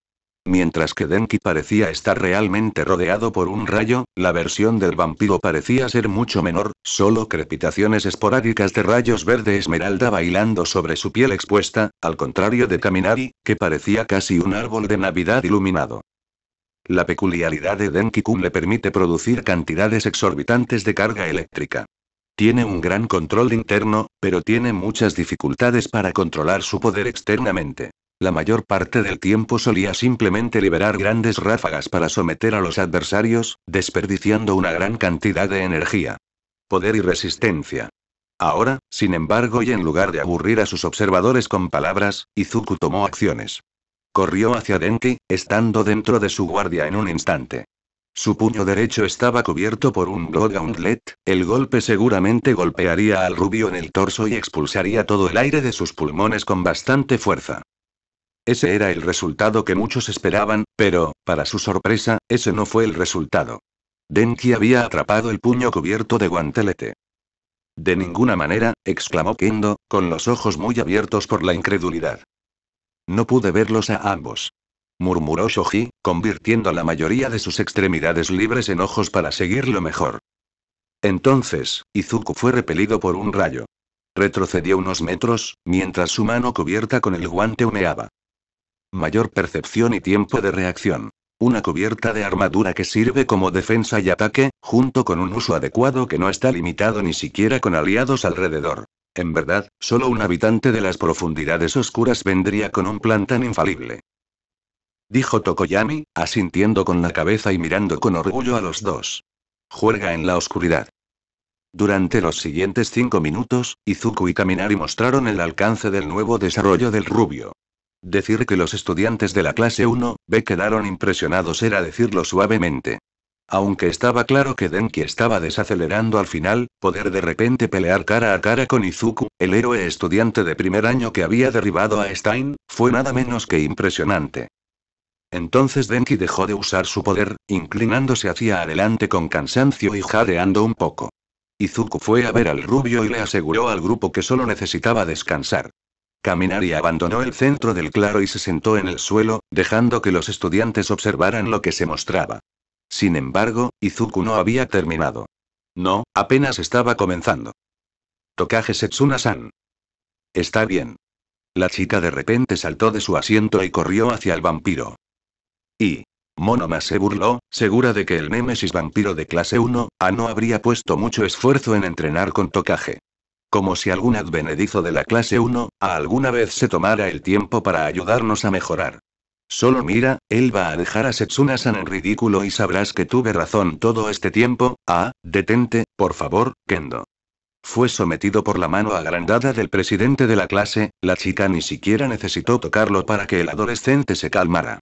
Mientras que Denki parecía estar realmente rodeado por un rayo, la versión del vampiro parecía ser mucho menor, solo crepitaciones esporádicas de rayos verde esmeralda bailando sobre su piel expuesta, al contrario de Kaminari, que parecía casi un árbol de Navidad iluminado. La peculiaridad de Denki-kun le permite producir cantidades exorbitantes de carga eléctrica. Tiene un gran control interno, pero tiene muchas dificultades para controlar su poder externamente. La mayor parte del tiempo solía simplemente liberar grandes ráfagas para someter a los adversarios, desperdiciando una gran cantidad de energía. Poder y resistencia. Ahora, sin embargo, y en lugar de aburrir a sus observadores con palabras, Izuku tomó acciones. Corrió hacia Denki, estando dentro de su guardia en un instante. Su puño derecho estaba cubierto por un God Gauntlet, el golpe seguramente golpearía al rubio en el torso y expulsaría todo el aire de sus pulmones con bastante fuerza. Ese era el resultado que muchos esperaban, pero, para su sorpresa, ese no fue el resultado. Denki había atrapado el puño cubierto de guantelete. De ninguna manera, exclamó Kendo, con los ojos muy abiertos por la incredulidad. No pude verlos a ambos. Murmuró Shoji, convirtiendo la mayoría de sus extremidades libres en ojos para seguirlo mejor. Entonces, Izuku fue repelido por un rayo. Retrocedió unos metros, mientras su mano cubierta con el guante humeaba. Mayor percepción y tiempo de reacción. Una cubierta de armadura que sirve como defensa y ataque, junto con un uso adecuado que no está limitado ni siquiera con aliados alrededor. En verdad, solo un habitante de las profundidades oscuras vendría con un plan tan infalible. Dijo Tokoyami, asintiendo con la cabeza y mirando con orgullo a los dos. Juega en la oscuridad. Durante los siguientes 5 minutos, Izuku y Kaminari mostraron el alcance del nuevo desarrollo del rubio. Decir que los estudiantes de la clase 1B quedaron impresionados era decirlo suavemente. Aunque estaba claro que Denki estaba desacelerando al final, poder de repente pelear cara a cara con Izuku, el héroe estudiante de primer año que había derribado a Stein, fue nada menos que impresionante. Entonces Denki dejó de usar su poder, inclinándose hacia adelante con cansancio y jadeando un poco. Izuku fue a ver al rubio y le aseguró al grupo que solo necesitaba descansar. Kaminari abandonó el centro del claro y se sentó en el suelo, dejando que los estudiantes observaran lo que se mostraba. Sin embargo, Izuku no había terminado. No, apenas estaba comenzando. Tokage Setsuna-san. Está bien. La chica de repente saltó de su asiento y corrió hacia el vampiro. Y Monoma se burló, segura de que el némesis vampiro de clase 1A no habría puesto mucho esfuerzo en entrenar con Tokage. Como si algún advenedizo de la clase 1A alguna vez se tomara el tiempo para ayudarnos a mejorar. Solo mira, él va a dejar a Setsuna-san en ridículo y sabrás que tuve razón todo este tiempo. Detente, por favor, Kendo. Fue sometido por la mano agrandada del presidente de la clase, la chica ni siquiera necesitó tocarlo para que el adolescente se calmara.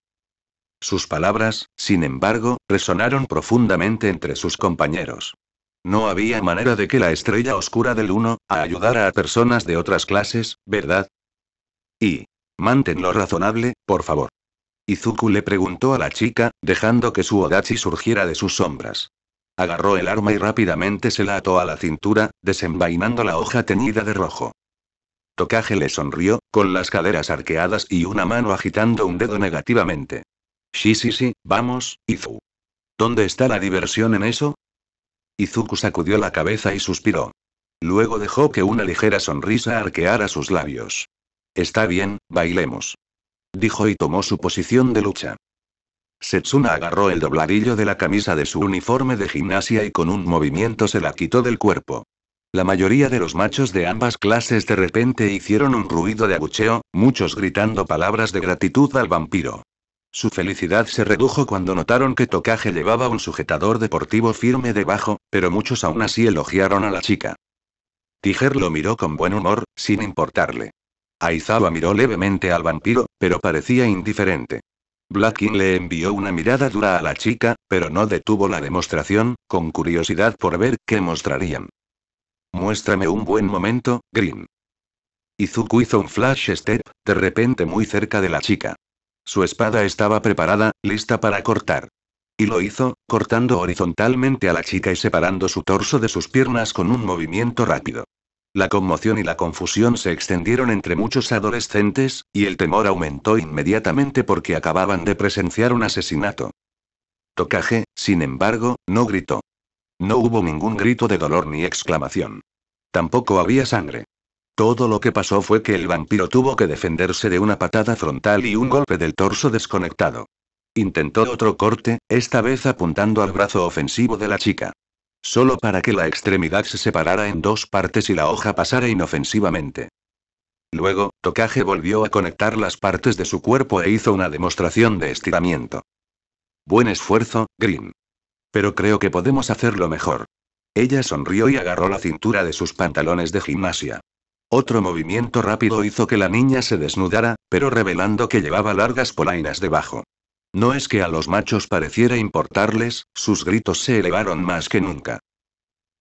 Sus palabras, sin embargo, resonaron profundamente entre sus compañeros. No había manera de que la estrella oscura del 1A ayudara a personas de otras clases, ¿verdad? Y manténlo razonable, por favor. Izuku le preguntó a la chica, dejando que su Odachi surgiera de sus sombras. Agarró el arma y rápidamente se la ató a la cintura, desenvainando la hoja teñida de rojo. Tokage le sonrió, con las caderas arqueadas y una mano agitando un dedo negativamente. Sí, vamos, Izu. ¿Dónde está la diversión en eso? Izuku sacudió la cabeza y suspiró. Luego dejó que una ligera sonrisa arqueara sus labios. Está bien, bailemos. Dijo y tomó su posición de lucha. Setsuna agarró el dobladillo de la camisa de su uniforme de gimnasia y con un movimiento se la quitó del cuerpo. La mayoría de los machos de ambas clases de repente hicieron un ruido de abucheo, muchos gritando palabras de gratitud al vampiro. Su felicidad se redujo cuando notaron que Tokage llevaba un sujetador deportivo firme debajo, pero muchos aún así elogiaron a la chica. Tiger lo miró con buen humor, sin importarle. Aizawa miró levemente al vampiro, pero parecía indiferente. Blackin le envió una mirada dura a la chica, pero no detuvo la demostración, con curiosidad por ver qué mostrarían. muéstrame un buen momento, Green. Izuku hizo un flash step, de repente muy cerca de la chica. Su espada estaba preparada, lista para cortar. Y lo hizo, cortando horizontalmente a la chica y separando su torso de sus piernas con un movimiento rápido. La conmoción y la confusión se extendieron entre muchos adolescentes, y el temor aumentó inmediatamente porque acababan de presenciar un asesinato. Tokage, sin embargo, no gritó. No hubo ningún grito de dolor ni exclamación. Tampoco había sangre. Todo lo que pasó fue que el vampiro tuvo que defenderse de una patada frontal y un golpe del torso desconectado. Intentó otro corte, esta vez apuntando al brazo ofensivo de la chica. Solo para que la extremidad se separara en dos partes y la hoja pasara inofensivamente. Luego, Tokage volvió a conectar las partes de su cuerpo e hizo una demostración de estiramiento. Buen esfuerzo, Green. Pero creo que podemos hacerlo mejor. Ella sonrió y agarró la cintura de sus pantalones de gimnasia. Otro movimiento rápido hizo que la niña se desnudara, pero revelando que llevaba largas polainas debajo. No es que a los machos pareciera importarles, sus gritos se elevaron más que nunca.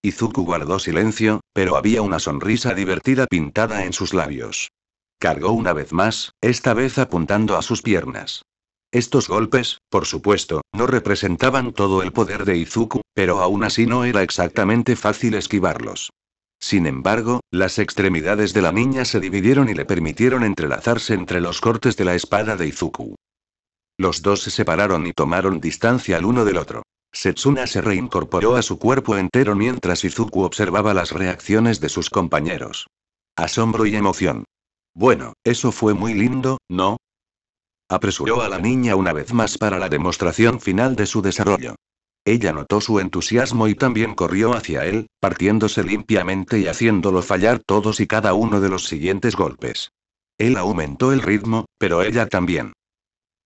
Izuku guardó silencio, pero había una sonrisa divertida pintada en sus labios. Cargó una vez más, esta vez apuntando a sus piernas. Estos golpes, por supuesto, no representaban todo el poder de Izuku, pero aún así no era exactamente fácil esquivarlos. Sin embargo, las extremidades de la niña se dividieron y le permitieron entrelazarse entre los cortes de la espada de Izuku. Los dos se separaron y tomaron distancia el uno del otro. Setsuna se reincorporó a su cuerpo entero mientras Izuku observaba las reacciones de sus compañeros. Asombro y emoción. Bueno, eso fue muy lindo, ¿no? Apresuró a la niña una vez más para la demostración final de su desarrollo. Ella notó su entusiasmo y también corrió hacia él, partiéndose limpiamente y haciéndolo fallar todos y cada uno de los siguientes golpes. Él aumentó el ritmo, pero ella también.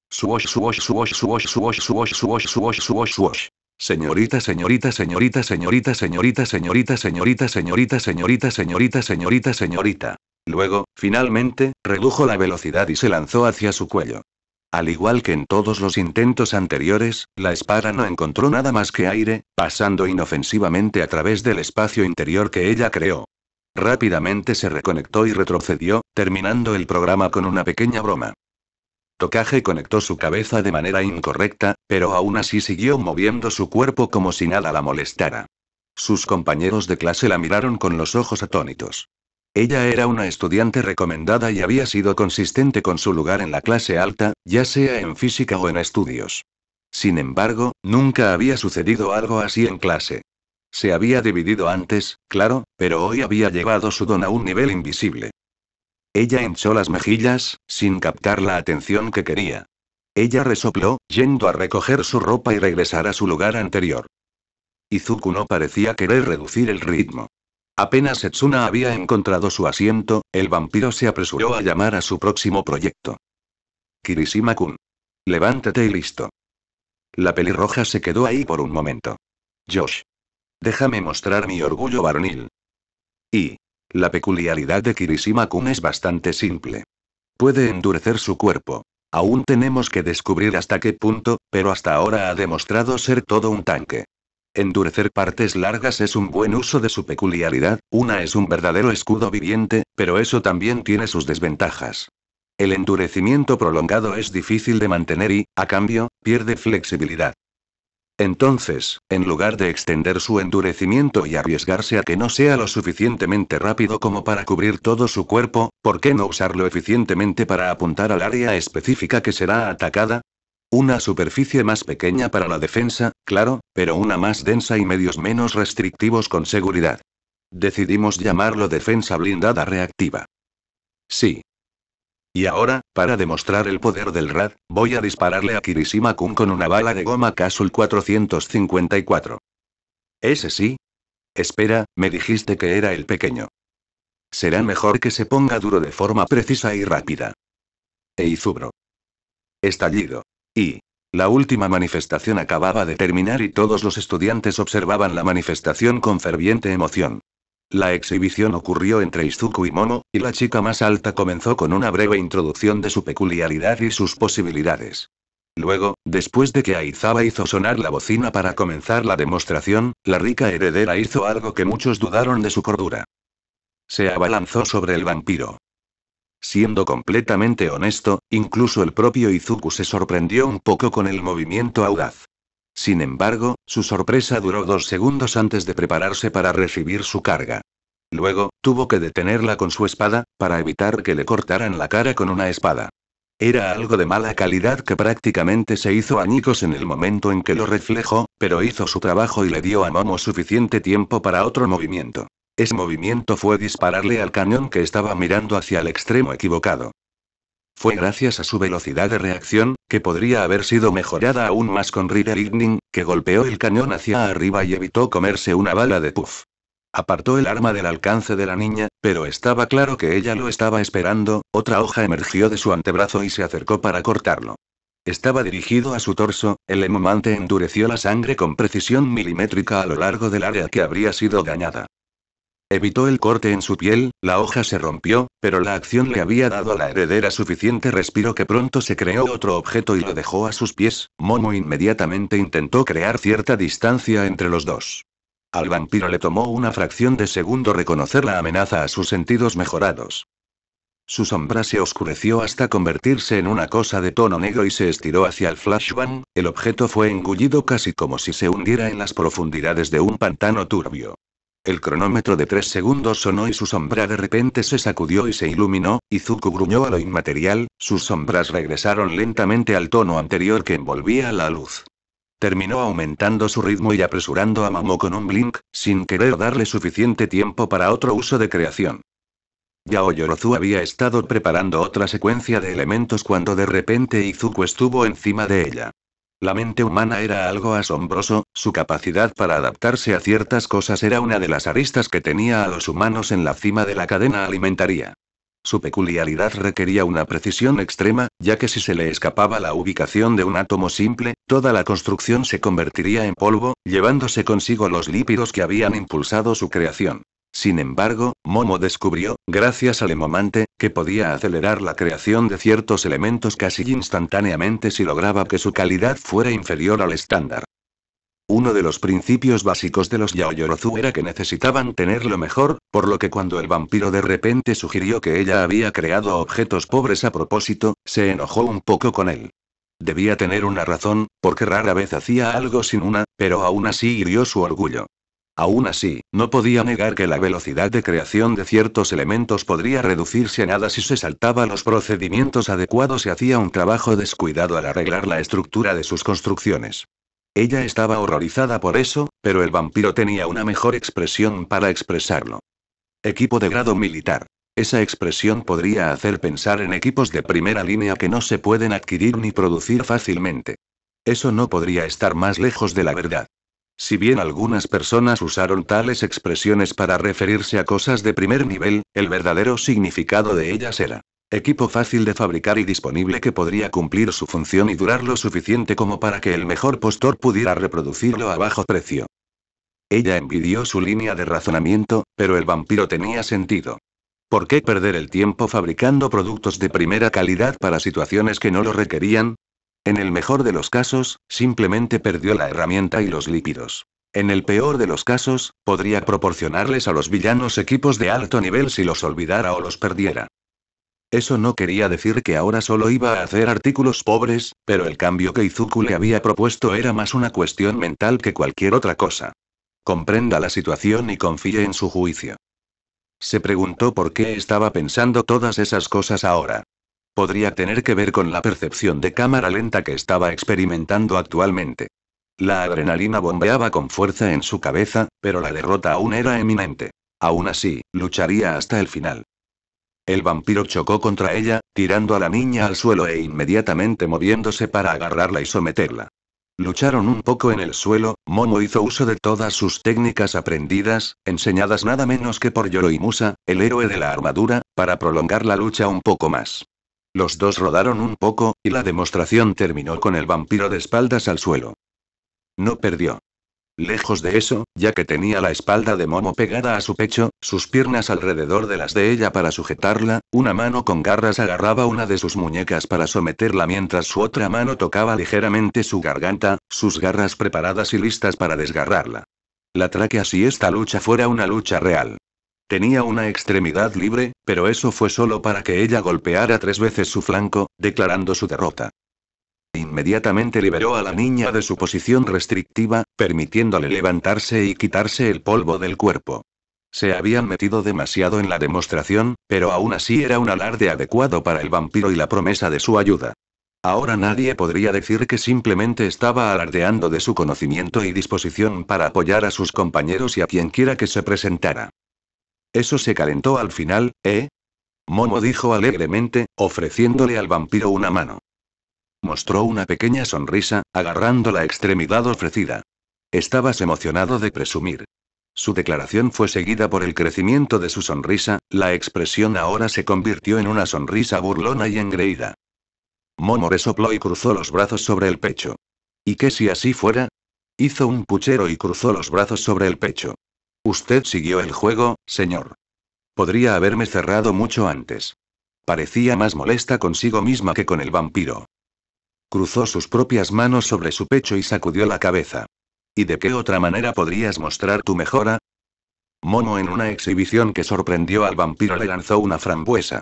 Swash, swash, swash, swash, swash, swash, swash, swash, swash, swash. Señorita, señorita, señorita, señorita, señorita, señorita, señorita, señorita, señorita, señorita, señorita, señorita. Luego, finalmente, redujo la velocidad y se lanzó hacia su cuello. Al igual que en todos los intentos anteriores, la espada no encontró nada más que aire, pasando inofensivamente a través del espacio interior que ella creó. Rápidamente se reconectó y retrocedió, terminando el programa con una pequeña broma. Tokage conectó su cabeza de manera incorrecta, pero aún así siguió moviendo su cuerpo como si nada la molestara. Sus compañeros de clase la miraron con los ojos atónitos. Ella era una estudiante recomendada y había sido consistente con su lugar en la clase alta, ya sea en física o en estudios. Sin embargo, nunca había sucedido algo así en clase. Se había dividido antes, claro, pero hoy había llevado su don a un nivel invisible. Ella hinchó las mejillas, sin captar la atención que quería. Ella resopló, yendo a recoger su ropa y regresar a su lugar anterior. Izuku no parecía querer reducir el ritmo. Apenas Setsuna había encontrado su asiento, el vampiro se apresuró a llamar a su próximo proyecto. Kirishima-kun. Levántate y listo. La pelirroja se quedó ahí por un momento. Josh. Déjame mostrar mi orgullo varonil. Y la peculiaridad de Kirishima-kun es bastante simple. Puede endurecer su cuerpo. Aún tenemos que descubrir hasta qué punto, pero hasta ahora ha demostrado ser todo un tanque. Endurecer partes largas es un buen uso de su peculiaridad, una es un verdadero escudo viviente, pero eso también tiene sus desventajas. El endurecimiento prolongado es difícil de mantener y, a cambio, pierde flexibilidad. Entonces, en lugar de extender su endurecimiento y arriesgarse a que no sea lo suficientemente rápido como para cubrir todo su cuerpo, ¿por qué no usarlo eficientemente para apuntar al área específica que será atacada? Una superficie más pequeña para la defensa, claro, pero una más densa y medios menos restrictivos con seguridad. Decidimos llamarlo defensa blindada reactiva. Sí. Y ahora, para demostrar el poder del Rad, voy a dispararle a Kirishima-kun con una bala de goma Casull 454. ¿Ese sí? Espera, me dijiste que era el pequeño. Será mejor que se ponga duro de forma precisa y rápida. Eizubro. Estallido. Y la última manifestación acababa de terminar y todos los estudiantes observaban la manifestación con ferviente emoción. La exhibición ocurrió entre Izuku y Momo, y la chica más alta comenzó con una breve introducción de su peculiaridad y sus posibilidades. Luego, después de que Aizawa hizo sonar la bocina para comenzar la demostración, la rica heredera hizo algo que muchos dudaron de su cordura. Se abalanzó sobre el vampiro. Siendo completamente honesto, incluso el propio Izuku se sorprendió un poco con el movimiento audaz. Sin embargo, su sorpresa duró 2 segundos antes de prepararse para recibir su carga. Luego, tuvo que detenerla con su espada, para evitar que le cortaran la cara con una espada. Era algo de mala calidad que prácticamente se hizo añicos en el momento en que lo reflejó, pero hizo su trabajo y le dio a Momo suficiente tiempo para otro movimiento. Ese movimiento fue dispararle al cañón que estaba mirando hacia el extremo equivocado. Fue gracias a su velocidad de reacción, que podría haber sido mejorada aún más con Rider Igning, que golpeó el cañón hacia arriba y evitó comerse una bala de puff. Apartó el arma del alcance de la niña, pero estaba claro que ella lo estaba esperando. Otra hoja emergió de su antebrazo y se acercó para cortarlo. Estaba dirigido a su torso. El hemomante endureció la sangre con precisión milimétrica a lo largo del área que habría sido dañada. Evitó el corte en su piel, la hoja se rompió, pero la acción le había dado a la heredera suficiente respiro que pronto se creó otro objeto y lo dejó a sus pies. Momo inmediatamente intentó crear cierta distancia entre los dos. Al vampiro le tomó una fracción de segundo reconocer la amenaza a sus sentidos mejorados. Su sombra se oscureció hasta convertirse en una cosa de tono negro y se estiró hacia el flashbang. El objeto fue engullido casi como si se hundiera en las profundidades de un pantano turbio. El cronómetro de 3 segundos sonó y su sombra de repente se sacudió y se iluminó. Izuku gruñó a lo inmaterial, sus sombras regresaron lentamente al tono anterior que envolvía la luz. Terminó aumentando su ritmo y apresurando a Momo con un blink, sin querer darle suficiente tiempo para otro uso de creación. Yaoyorozu había estado preparando otra secuencia de elementos cuando de repente Izuku estuvo encima de ella. La mente humana era algo asombroso, su capacidad para adaptarse a ciertas cosas era una de las aristas que tenía a los humanos en la cima de la cadena alimentaria. Su peculiaridad requería una precisión extrema, ya que si se le escapaba la ubicación de un átomo simple, toda la construcción se convertiría en polvo, llevándose consigo los lípidos que habían impulsado su creación. Sin embargo, Momo descubrió, gracias al hemomante, que podía acelerar la creación de ciertos elementos casi instantáneamente si lograba que su calidad fuera inferior al estándar. Uno de los principios básicos de los Yaoyorozu era que necesitaban tener lo mejor, por lo que cuando el vampiro de repente sugirió que ella había creado objetos pobres a propósito, se enojó un poco con él. Debía tener una razón, porque rara vez hacía algo sin una, pero aún así hirió su orgullo. Aún así, no podía negar que la velocidad de creación de ciertos elementos podría reducirse a nada si se saltaba los procedimientos adecuados y hacía un trabajo descuidado al arreglar la estructura de sus construcciones. Ella estaba horrorizada por eso, pero el vampiro tenía una mejor expresión para expresarlo. Equipo de grado militar. Esa expresión podría hacer pensar en equipos de primera línea que no se pueden adquirir ni producir fácilmente. Eso no podría estar más lejos de la verdad. Si bien algunas personas usaron tales expresiones para referirse a cosas de primer nivel, el verdadero significado de ellas era equipo fácil de fabricar y disponible que podría cumplir su función y durar lo suficiente como para que el mejor postor pudiera reproducirlo a bajo precio. Ella envidió su línea de razonamiento, pero el vampiro tenía sentido. ¿Por qué perder el tiempo fabricando productos de primera calidad para situaciones que no lo requerían? En el mejor de los casos, simplemente perdió la herramienta y los lípidos. En el peor de los casos, podría proporcionarles a los villanos equipos de alto nivel si los olvidara o los perdiera. Eso no quería decir que ahora solo iba a hacer artículos pobres, pero el cambio que Izuku le había propuesto era más una cuestión mental que cualquier otra cosa. Comprenda la situación y confíe en su juicio. Se preguntó por qué estaba pensando todas esas cosas ahora. Podría tener que ver con la percepción de cámara lenta que estaba experimentando actualmente. La adrenalina bombeaba con fuerza en su cabeza, pero la derrota aún era eminente. Aún así, lucharía hasta el final. El vampiro chocó contra ella, tirando a la niña al suelo e inmediatamente moviéndose para agarrarla y someterla. Lucharon un poco en el suelo. Momo hizo uso de todas sus técnicas aprendidas, enseñadas nada menos que por Yorimimusa, el héroe de la armadura, para prolongar la lucha un poco más. Los dos rodaron un poco, y la demostración terminó con el vampiro de espaldas al suelo. No perdió. Lejos de eso, ya que tenía la espalda de Momo pegada a su pecho, sus piernas alrededor de las de ella para sujetarla, una mano con garras agarraba una de sus muñecas para someterla mientras su otra mano tocaba ligeramente su garganta, sus garras preparadas y listas para desgarrarla. La tráquea si esta lucha fuera una lucha real. Tenía una extremidad libre, pero eso fue solo para que ella golpeara 3 veces su flanco, declarando su derrota. Inmediatamente liberó a la niña de su posición restrictiva, permitiéndole levantarse y quitarse el polvo del cuerpo. Se habían metido demasiado en la demostración, pero aún así era un alarde adecuado para el vampiro y la promesa de su ayuda. Ahora nadie podría decir que simplemente estaba alardeando de su conocimiento y disposición para apoyar a sus compañeros y a quienquiera que se presentara. Eso se calentó al final, ¿eh? Momo dijo alegremente, ofreciéndole al vampiro una mano. Mostró una pequeña sonrisa, agarrando la extremidad ofrecida. Estabas emocionado de presumir. Su declaración fue seguida por el crecimiento de su sonrisa, la expresión ahora se convirtió en una sonrisa burlona y engreída. Momo resopló y cruzó los brazos sobre el pecho. ¿Y qué si así fuera? Hizo un puchero y cruzó los brazos sobre el pecho. Usted siguió el juego, señor. Podría haberme cerrado mucho antes. Parecía más molesta consigo misma que con el vampiro. Cruzó sus propias manos sobre su pecho y sacudió la cabeza. ¿Y de qué otra manera podrías mostrar tu mejora? Momo en una exhibición que sorprendió al vampiro le lanzó una frambuesa.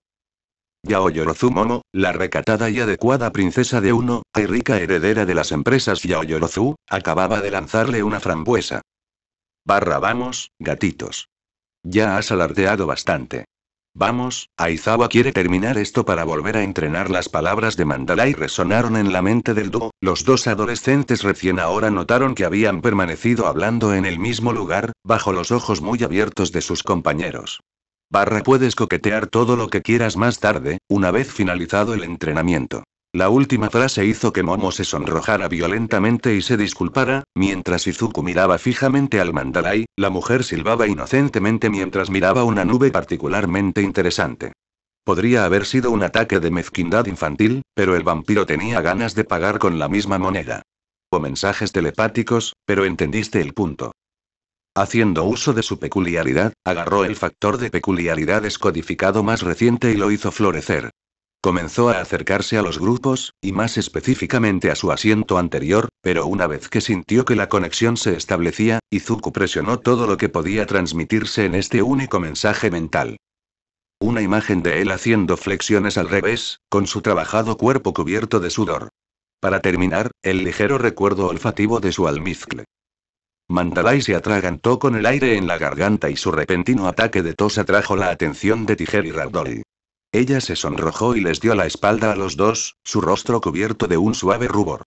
Yaoyorozu Momo, la recatada y adecuada princesa de Uno, y rica heredera de las empresas Yaoyorozu, acababa de lanzarle una frambuesa. Vamos, gatitos. Ya has alardeado bastante. Vamos, Aizawa quiere terminar esto para volver a entrenar. Las palabras de Mandalay resonaron en la mente del dúo. Los dos adolescentes recién ahora notaron que habían permanecido hablando en el mismo lugar, bajo los ojos muy abiertos de sus compañeros. Puedes coquetear todo lo que quieras más tarde, una vez finalizado el entrenamiento. La última frase hizo que Momo se sonrojara violentamente y se disculpara, mientras Izuku miraba fijamente al Mandalay, la mujer silbaba inocentemente mientras miraba una nube particularmente interesante. Podría haber sido un ataque de mezquindad infantil, pero el vampiro tenía ganas de pagar con la misma moneda. O mensajes telepáticos, pero entendiste el punto. Haciendo uso de su peculiaridad, agarró el factor de peculiaridad descodificado más reciente y lo hizo florecer. Comenzó a acercarse a los grupos, y más específicamente a su asiento anterior, pero una vez que sintió que la conexión se establecía, Izuku presionó todo lo que podía transmitirse en este único mensaje mental. Una imagen de él haciendo flexiones al revés, con su trabajado cuerpo cubierto de sudor. Para terminar, el ligero recuerdo olfativo de su almizcle. Mandalay se atragantó con el aire en la garganta y su repentino ataque de tos atrajo la atención de Tiger y Ragdoll. Ella se sonrojó y les dio la espalda a los dos, su rostro cubierto de un suave rubor.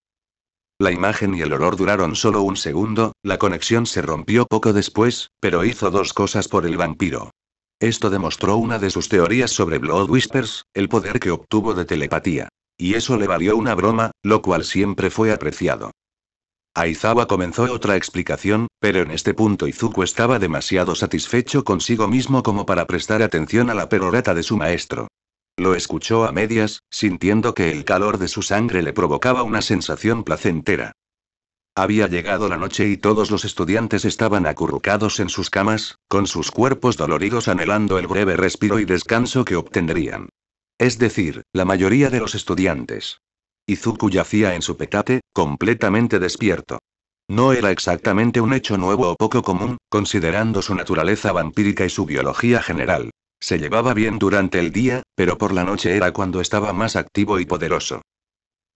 La imagen y el olor duraron solo un segundo, la conexión se rompió poco después, pero hizo dos cosas por el vampiro. Esto demostró una de sus teorías sobre Blood Whispers, el poder que obtuvo de telepatía. Y eso le valió una broma, lo cual siempre fue apreciado. Aizawa comenzó otra explicación, pero en este punto Izuku estaba demasiado satisfecho consigo mismo como para prestar atención a la perorata de su maestro. Lo escuchó a medias, sintiendo que el calor de su sangre le provocaba una sensación placentera. Había llegado la noche y todos los estudiantes estaban acurrucados en sus camas, con sus cuerpos doloridos anhelando el breve respiro y descanso que obtendrían. Es decir, la mayoría de los estudiantes. Izuku yacía en su petate, completamente despierto. No era exactamente un hecho nuevo o poco común, considerando su naturaleza vampírica y su biología general. Se llevaba bien durante el día, pero por la noche era cuando estaba más activo y poderoso.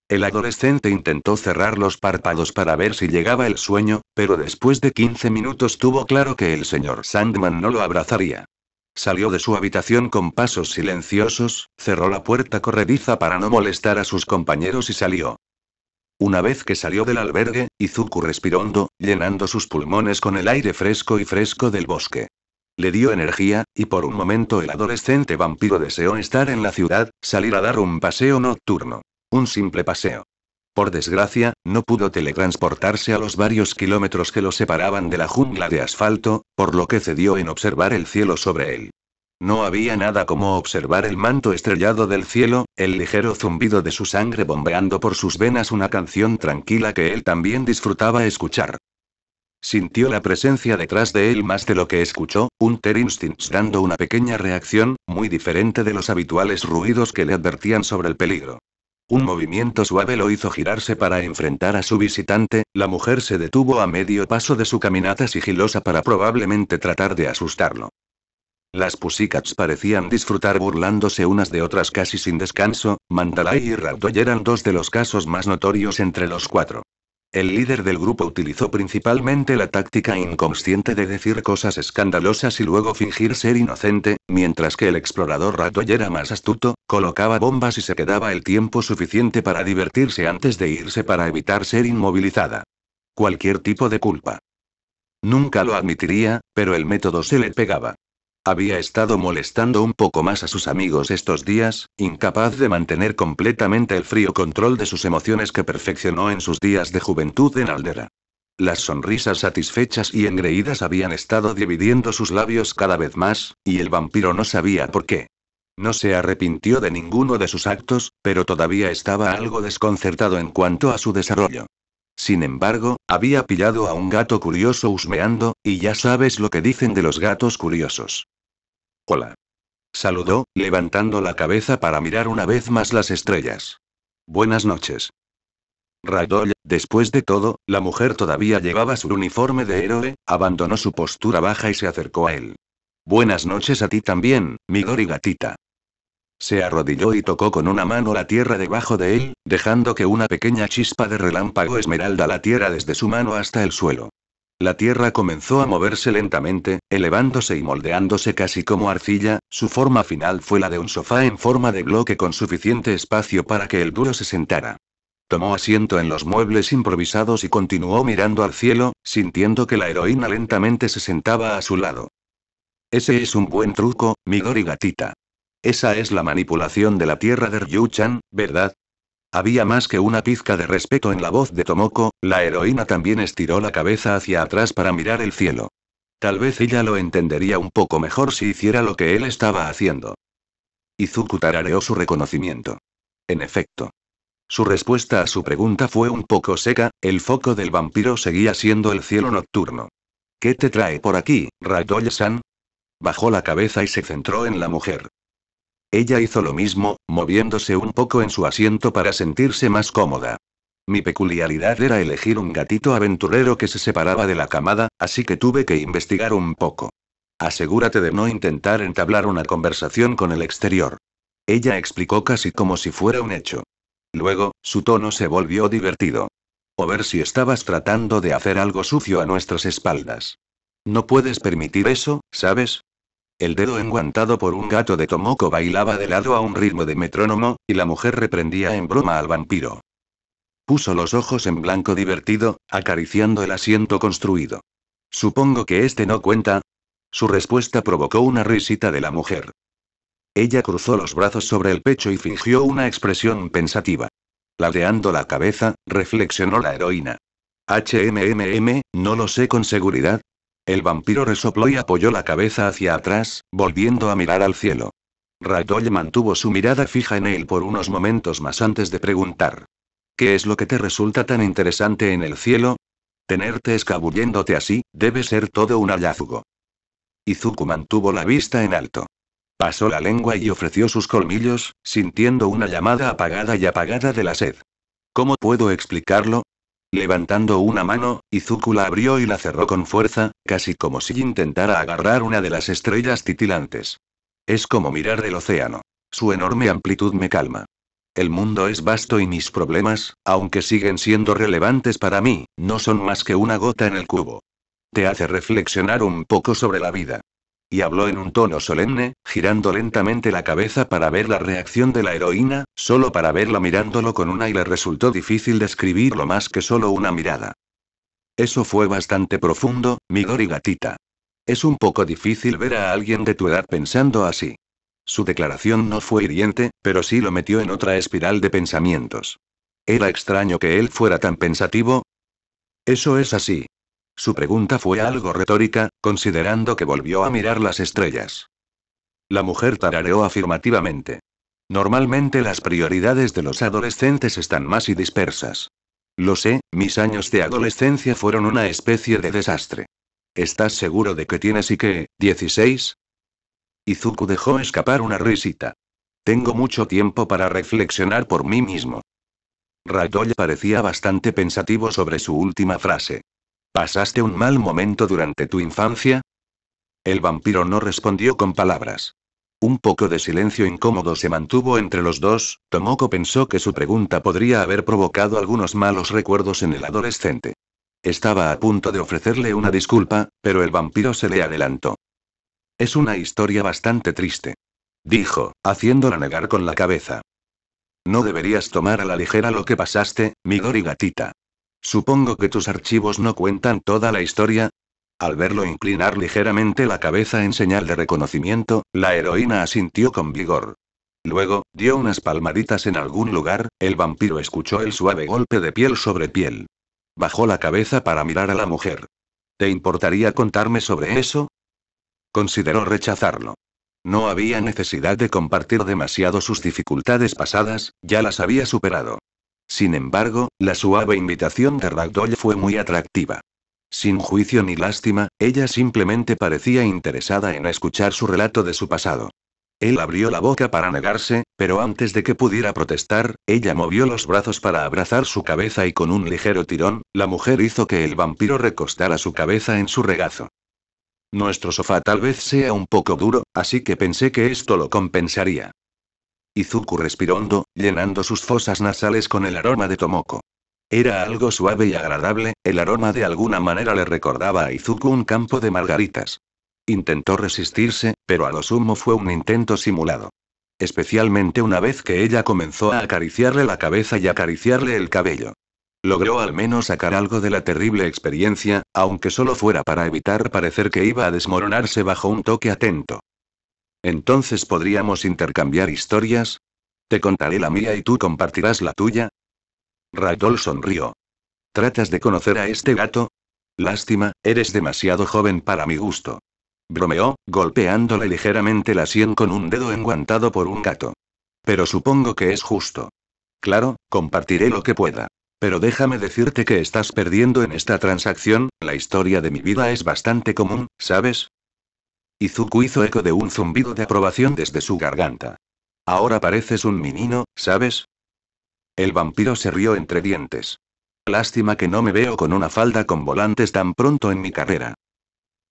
El adolescente intentó cerrar los párpados para ver si llegaba el sueño, pero después de 15 minutos tuvo claro que el señor Sandman no lo abrazaría. Salió de su habitación con pasos silenciosos, cerró la puerta corrediza para no molestar a sus compañeros y salió. Una vez que salió del albergue, Izuku respiró hondo, llenando sus pulmones con el aire fresco y fresco del bosque. Le dio energía, y por un momento el adolescente vampiro deseó estar en la ciudad, salir a dar un paseo nocturno. Un simple paseo. Por desgracia, no pudo teletransportarse a los varios kilómetros que lo separaban de la jungla de asfalto, por lo que cedió en observar el cielo sobre él. No había nada como observar el manto estrellado del cielo, el ligero zumbido de su sangre bombeando por sus venas, una canción tranquila que él también disfrutaba escuchar. Sintió la presencia detrás de él más de lo que escuchó, un Terinstins dando una pequeña reacción, muy diferente de los habituales ruidos que le advertían sobre el peligro. Un movimiento suave lo hizo girarse para enfrentar a su visitante, la mujer se detuvo a medio paso de su caminata sigilosa para probablemente tratar de asustarlo. Las Pussycats parecían disfrutar burlándose unas de otras casi sin descanso, Mandalay y Ragdoll eran dos de los casos más notorios entre los cuatro. El líder del grupo utilizó principalmente la táctica inconsciente de decir cosas escandalosas y luego fingir ser inocente, mientras que el explorador Ragdoll era más astuto, colocaba bombas y se quedaba el tiempo suficiente para divertirse antes de irse para evitar ser inmovilizada. Cualquier tipo de culpa. Nunca lo admitiría, pero el método se le pegaba. Había estado molestando un poco más a sus amigos estos días, incapaz de mantener completamente el frío control de sus emociones que perfeccionó en sus días de juventud en Aldera. Las sonrisas satisfechas y engreídas habían estado dividiendo sus labios cada vez más, y el vampiro no sabía por qué. No se arrepintió de ninguno de sus actos, pero todavía estaba algo desconcertado en cuanto a su desarrollo. Sin embargo, había pillado a un gato curioso husmeando, y ya sabes lo que dicen de los gatos curiosos. Hola. Saludó, levantando la cabeza para mirar una vez más las estrellas. Buenas noches. Ragdoll, después de todo, la mujer todavía llevaba su uniforme de héroe, abandonó su postura baja y se acercó a él. Buenas noches a ti también, Midori gatita. Se arrodilló y tocó con una mano la tierra debajo de él, dejando que una pequeña chispa de relámpago esmeralda la tierra desde su mano hasta el suelo. La tierra comenzó a moverse lentamente, elevándose y moldeándose casi como arcilla, su forma final fue la de un sofá en forma de bloque con suficiente espacio para que el duro se sentara. Tomó asiento en los muebles improvisados y continuó mirando al cielo, sintiendo que la heroína lentamente se sentaba a su lado. Ese es un buen truco, Midori gatita. Esa es la manipulación de la tierra de Ryu-chan, ¿verdad? Había más que una pizca de respeto en la voz de Tomoko, la heroína también estiró la cabeza hacia atrás para mirar el cielo. Tal vez ella lo entendería un poco mejor si hiciera lo que él estaba haciendo. Izuku tarareó su reconocimiento. En efecto. Su respuesta a su pregunta fue un poco seca, el foco del vampiro seguía siendo el cielo nocturno. ¿Qué te trae por aquí, Ragdoll-san? Bajó la cabeza y se centró en la mujer. Ella hizo lo mismo, moviéndose un poco en su asiento para sentirse más cómoda. Mi peculiaridad era elegir un gatito aventurero que se separaba de la camada, así que tuve que investigar un poco. Asegúrate de no intentar entablar una conversación con el exterior. Ella explicó casi como si fuera un hecho. Luego, su tono se volvió divertido. O ver si estabas tratando de hacer algo sucio a nuestras espaldas. No puedes permitir eso, ¿sabes? El dedo enguantado por un gato de Tomoko bailaba de lado a un ritmo de metrónomo, y la mujer reprendía en broma al vampiro. Puso los ojos en blanco divertido, acariciando el asiento construido. Supongo que este no cuenta. Su respuesta provocó una risita de la mujer. Ella cruzó los brazos sobre el pecho y fingió una expresión pensativa. Ladeando la cabeza, reflexionó la heroína. No lo sé con seguridad. El vampiro resopló y apoyó la cabeza hacia atrás, volviendo a mirar al cielo. Ragdoll mantuvo su mirada fija en él por unos momentos más antes de preguntar. ¿Qué es lo que te resulta tan interesante en el cielo? Tenerte escabulléndote así, debe ser todo un hallazgo. Izuku mantuvo la vista en alto. Pasó la lengua y ofreció sus colmillos, sintiendo una llamada apagada y apagada de la sed. ¿Cómo puedo explicarlo? Levantando una mano, Izuku la abrió y la cerró con fuerza, casi como si intentara agarrar una de las estrellas titilantes. Es como mirar el océano. Su enorme amplitud me calma. El mundo es vasto y mis problemas, aunque siguen siendo relevantes para mí, no son más que una gota en el cubo. Te hace reflexionar un poco sobre la vida. Y habló en un tono solemne, girando lentamente la cabeza para ver la reacción de la heroína, solo para verla mirándolo con una y le resultó difícil describirlo más que solo una mirada. Eso fue bastante profundo, Midori gatita. Es un poco difícil ver a alguien de tu edad pensando así. Su declaración no fue hiriente, pero sí lo metió en otra espiral de pensamientos. ¿Era extraño que él fuera tan pensativo? Eso es así. Su pregunta fue algo retórica, considerando que volvió a mirar las estrellas. La mujer tarareó afirmativamente. Normalmente las prioridades de los adolescentes están más y dispersas. Lo sé, mis años de adolescencia fueron una especie de desastre. ¿Estás seguro de que tienes y qué, 16? Izuku dejó escapar una risita. Tengo mucho tiempo para reflexionar por mí mismo. Ragdoll parecía bastante pensativo sobre su última frase. ¿Pasaste un mal momento durante tu infancia? El vampiro no respondió con palabras. Un poco de silencio incómodo se mantuvo entre los dos. Tomoko pensó que su pregunta podría haber provocado algunos malos recuerdos en el adolescente. Estaba a punto de ofrecerle una disculpa, pero el vampiro se le adelantó. Es una historia bastante triste, dijo, haciéndola negar con la cabeza. No deberías tomar a la ligera lo que pasaste, Midori gatita. Supongo que tus archivos no cuentan toda la historia. Al verlo inclinar ligeramente la cabeza en señal de reconocimiento, la heroína asintió con vigor. Luego, dio unas palmaditas en algún lugar. El vampiro escuchó el suave golpe de piel sobre piel. Bajó la cabeza para mirar a la mujer. ¿Te importaría contarme sobre eso? Consideró rechazarlo. No había necesidad de compartir demasiado sus dificultades pasadas, ya las había superado. Sin embargo, la suave invitación de Ragdoll fue muy atractiva. Sin juicio ni lástima, ella simplemente parecía interesada en escuchar su relato de su pasado. Él abrió la boca para negarse, pero antes de que pudiera protestar, ella movió los brazos para abrazar su cabeza y con un ligero tirón, la mujer hizo que el vampiro recostara su cabeza en su regazo. Nuestro sofá tal vez sea un poco duro, así que pensé que esto lo compensaría. Izuku respiró hondo, llenando sus fosas nasales con el aroma de Tomoko. Era algo suave y agradable, el aroma de alguna manera le recordaba a Izuku un campo de margaritas. Intentó resistirse, pero a lo sumo fue un intento simulado. Especialmente una vez que ella comenzó a acariciarle la cabeza y acariciarle el cabello. Logró al menos sacar algo de la terrible experiencia, aunque solo fuera para evitar parecer que iba a desmoronarse bajo un toque atento. ¿Entonces podríamos intercambiar historias? Te contaré la mía y tú compartirás la tuya. Ragdoll sonrió. ¿Tratas de conocer a este gato? Lástima, eres demasiado joven para mi gusto. Bromeó, golpeándole ligeramente la sien con un dedo enguantado por un gato. Pero supongo que es justo. Claro, compartiré lo que pueda. Pero déjame decirte que estás perdiendo en esta transacción, la historia de mi vida es bastante común, ¿sabes? Izuku hizo eco de un zumbido de aprobación desde su garganta. Ahora pareces un menino, ¿sabes? El vampiro se rió entre dientes. Lástima que no me veo con una falda con volantes tan pronto en mi carrera.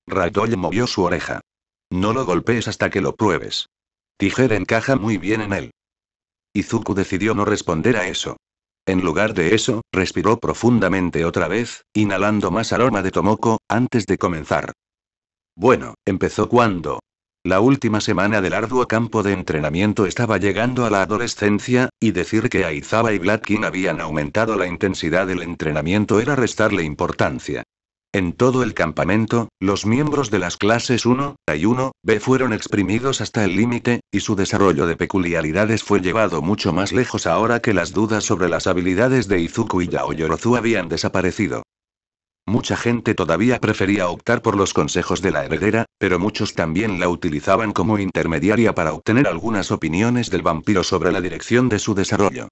Ragdoll movió su oreja. No lo golpees hasta que lo pruebes. Tijera encaja muy bien en él. Izuku decidió no responder a eso. En lugar de eso, respiró profundamente otra vez, inhalando más aroma de Tomoko, antes de comenzar. Bueno, empezó cuando. La última semana del arduo campo de entrenamiento estaba llegando a la adolescencia, y decir que Aizawa y Blatkin habían aumentado la intensidad del entrenamiento era restarle importancia. En todo el campamento, los miembros de las clases 1 A y 1B fueron exprimidos hasta el límite, y su desarrollo de peculiaridades fue llevado mucho más lejos ahora que las dudas sobre las habilidades de Izuku y Yaoyorozu habían desaparecido. Mucha gente todavía prefería optar por los consejos de la heredera, pero muchos también la utilizaban como intermediaria para obtener algunas opiniones del vampiro sobre la dirección de su desarrollo.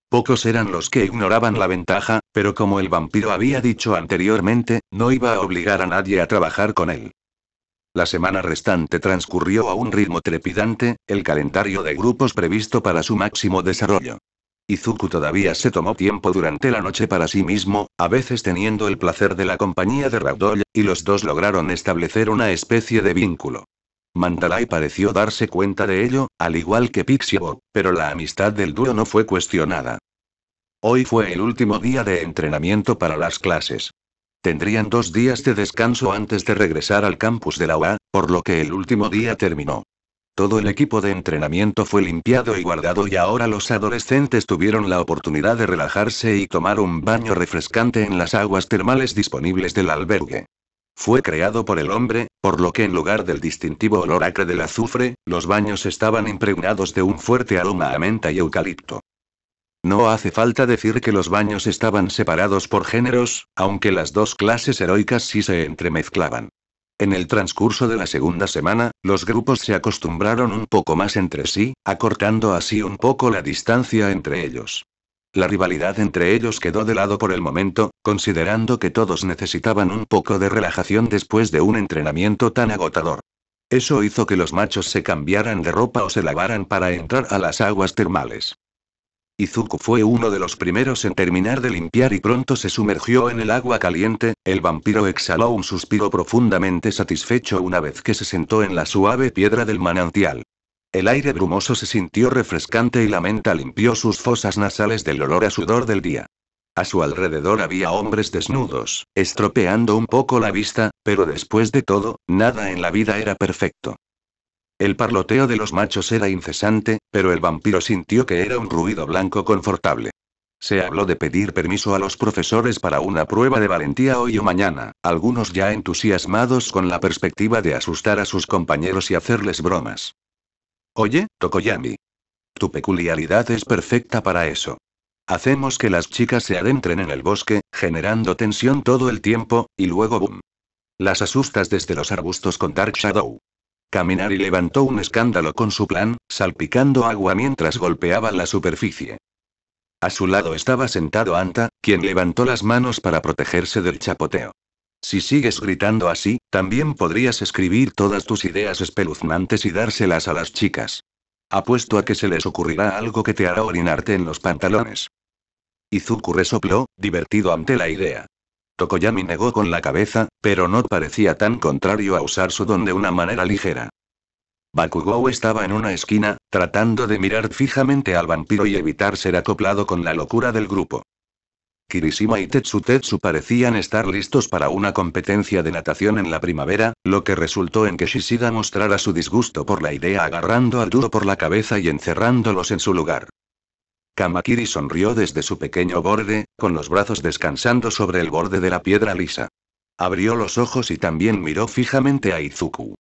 Pocos eran los que ignoraban la ventaja, pero como el vampiro había dicho anteriormente, no iba a obligar a nadie a trabajar con él. La semana restante transcurrió a un ritmo trepidante, el calendario de grupos previsto para su máximo desarrollo. Izuku todavía se tomó tiempo durante la noche para sí mismo, a veces teniendo el placer de la compañía de Ragdoll, y los dos lograron establecer una especie de vínculo. Mandalay pareció darse cuenta de ello, al igual que Pixiebot, pero la amistad del dúo no fue cuestionada. Hoy fue el último día de entrenamiento para las clases. Tendrían 2 días de descanso antes de regresar al campus de la UA, por lo que el último día terminó. Todo el equipo de entrenamiento fue limpiado y guardado y ahora los adolescentes tuvieron la oportunidad de relajarse y tomar un baño refrescante en las aguas termales disponibles del albergue. Fue creado por el hombre, por lo que en lugar del distintivo olor acre del azufre, los baños estaban impregnados de un fuerte aroma a menta y eucalipto. No hace falta decir que los baños estaban separados por géneros, aunque las dos clases heroicas sí se entremezclaban. En el transcurso de la segunda semana, los grupos se acostumbraron un poco más entre sí, acortando así un poco la distancia entre ellos. La rivalidad entre ellos quedó de lado por el momento, considerando que todos necesitaban un poco de relajación después de un entrenamiento tan agotador. Eso hizo que los machos se cambiaran de ropa o se lavaran para entrar a las aguas termales. Izuku fue uno de los primeros en terminar de limpiar y pronto se sumergió en el agua caliente. El vampiro exhaló un suspiro profundamente satisfecho una vez que se sentó en la suave piedra del manantial. El aire brumoso se sintió refrescante y la menta limpió sus fosas nasales del olor a sudor del día. A su alrededor había hombres desnudos, estropeando un poco la vista, pero después de todo, nada en la vida era perfecto. El parloteo de los machos era incesante, pero el vampiro sintió que era un ruido blanco confortable. Se habló de pedir permiso a los profesores para una prueba de valentía hoy o mañana, algunos ya entusiasmados con la perspectiva de asustar a sus compañeros y hacerles bromas. Oye, Tokoyami. Tu peculiaridad es perfecta para eso. Hacemos que las chicas se adentren en el bosque, generando tensión todo el tiempo, y luego boom. Las asustas desde los arbustos con Dark Shadow. Kaminari levantó un escándalo con su plan, salpicando agua mientras golpeaban la superficie. A su lado estaba sentado Anta, quien levantó las manos para protegerse del chapoteo. Si sigues gritando así, también podrías escribir todas tus ideas espeluznantes y dárselas a las chicas. Apuesto a que se les ocurrirá algo que te hará orinarte en los pantalones. Izuku resopló, divertido ante la idea. Tokoyami negó con la cabeza, pero no parecía tan contrario a usar su don de una manera ligera. Bakugou estaba en una esquina, tratando de mirar fijamente al vampiro y evitar ser acoplado con la locura del grupo. Kirishima y Tetsu parecían estar listos para una competencia de natación en la primavera, lo que resultó en que Shishida mostrara su disgusto por la idea agarrando al dúo por la cabeza y encerrándolos en su lugar. Kamakiri sonrió desde su pequeño borde, con los brazos descansando sobre el borde de la piedra lisa. Abrió los ojos y también miró fijamente a Izuku.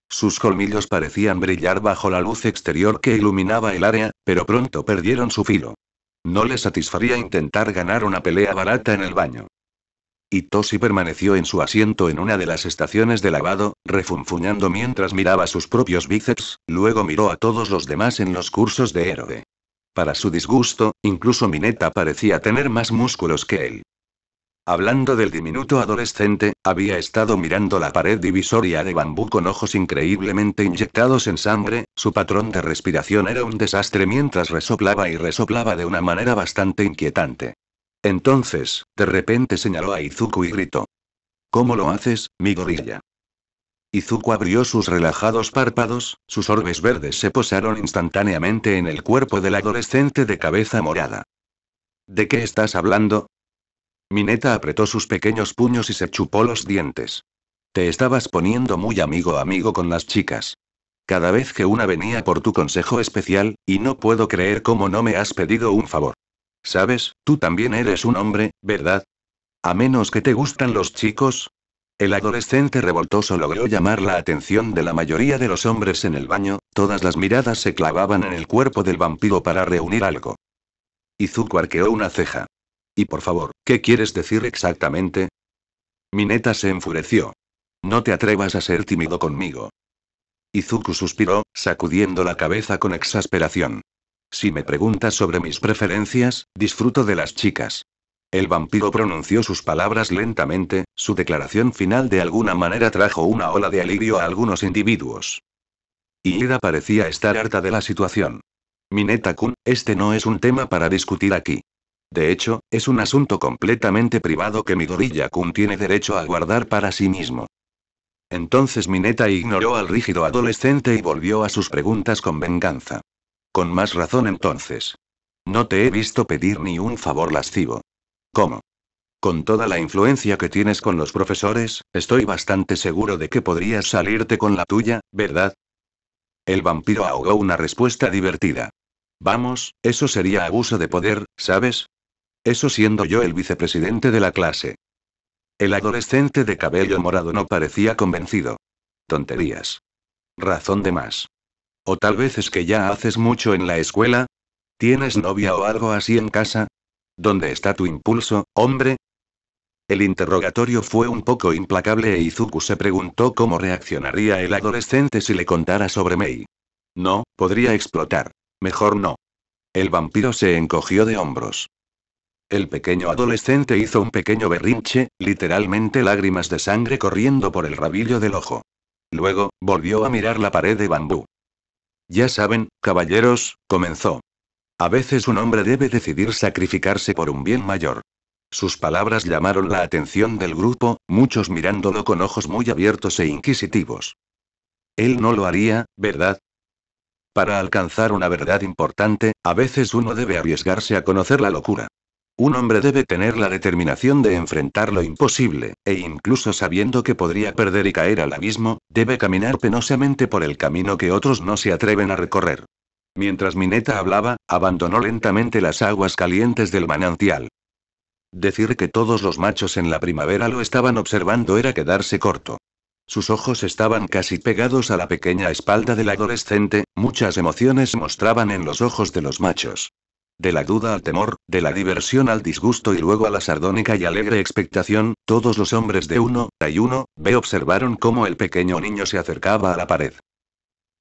Sus colmillos parecían brillar bajo la luz exterior que iluminaba el área, pero pronto perdieron su filo. No le satisfaría intentar ganar una pelea barata en el baño. Itoshi permaneció en su asiento en una de las estaciones de lavado, refunfuñando mientras miraba sus propios bíceps, luego miró a todos los demás en los cursos de héroe. Para su disgusto, incluso Mineta parecía tener más músculos que él. Hablando del diminuto adolescente, había estado mirando la pared divisoria de bambú con ojos increíblemente inyectados en sangre, su patrón de respiración era un desastre mientras resoplaba y resoplaba de una manera bastante inquietante. Entonces, de repente señaló a Izuku y gritó. ¿Cómo lo haces, mi gorilla? Izuku abrió sus relajados párpados, sus orbes verdes se posaron instantáneamente en el cuerpo del adolescente de cabeza morada. ¿De qué estás hablando? Mineta apretó sus pequeños puños y se chupó los dientes. Te estabas poniendo muy amigo con las chicas. Cada vez que una venía por tu consejo especial, y no puedo creer cómo no me has pedido un favor. ¿Sabes? Tú también eres un hombre, ¿verdad? A menos que te gustan los chicos. El adolescente revoltoso logró llamar la atención de la mayoría de los hombres en el baño, todas las miradas se clavaban en el cuerpo del vampiro para reunir algo. Izuku arqueó una ceja. Y por favor, ¿qué quieres decir exactamente? Mineta se enfureció. No te atrevas a ser tímido conmigo. Izuku suspiró, sacudiendo la cabeza con exasperación. Si me preguntas sobre mis preferencias, disfruto de las chicas. El vampiro pronunció sus palabras lentamente, su declaración final de alguna manera trajo una ola de alivio a algunos individuos. Iida parecía estar harta de la situación. Mineta-kun, este no es un tema para discutir aquí. De hecho, es un asunto completamente privado que Midoriya-kun tiene derecho a guardar para sí mismo. Entonces Mineta ignoró al rígido adolescente y volvió a sus preguntas con venganza. Con más razón entonces. No te he visto pedir ni un favor lascivo. ¿Cómo? Con toda la influencia que tienes con los profesores, estoy bastante seguro de que podrías salirte con la tuya, ¿verdad? El vampiro ahogó una respuesta divertida. Vamos, eso sería abuso de poder, ¿sabes? Eso siendo yo el vicepresidente de la clase. El adolescente de cabello morado no parecía convencido. Tonterías. Razón de más. O tal vez es que ya haces mucho en la escuela. ¿Tienes novia o algo así en casa? ¿Dónde está tu impulso, hombre? El interrogatorio fue un poco implacable e Izuku se preguntó cómo reaccionaría el adolescente si le contara sobre Mei. No, podría explotar. Mejor no. El vampiro se encogió de hombros. El pequeño adolescente hizo un pequeño berrinche, literalmente lágrimas de sangre corriendo por el rabillo del ojo. Luego, volvió a mirar la pared de bambú. Ya saben, caballeros, comenzó. A veces un hombre debe decidir sacrificarse por un bien mayor. Sus palabras llamaron la atención del grupo, muchos mirándolo con ojos muy abiertos e inquisitivos. Él no lo haría, ¿verdad? Para alcanzar una verdad importante, a veces uno debe arriesgarse a conocer la locura. Un hombre debe tener la determinación de enfrentar lo imposible, e incluso sabiendo que podría perder y caer al abismo, debe caminar penosamente por el camino que otros no se atreven a recorrer. Mientras Mineta hablaba, abandonó lentamente las aguas calientes del manantial. Decir que todos los machos en la primavera lo estaban observando era quedarse corto. Sus ojos estaban casi pegados a la pequeña espalda del adolescente, muchas emociones se mostraban en los ojos de los machos. De la duda al temor, de la diversión al disgusto y luego a la sardónica y alegre expectación, todos los hombres de 1 y 1 B observaron cómo el pequeño niño se acercaba a la pared.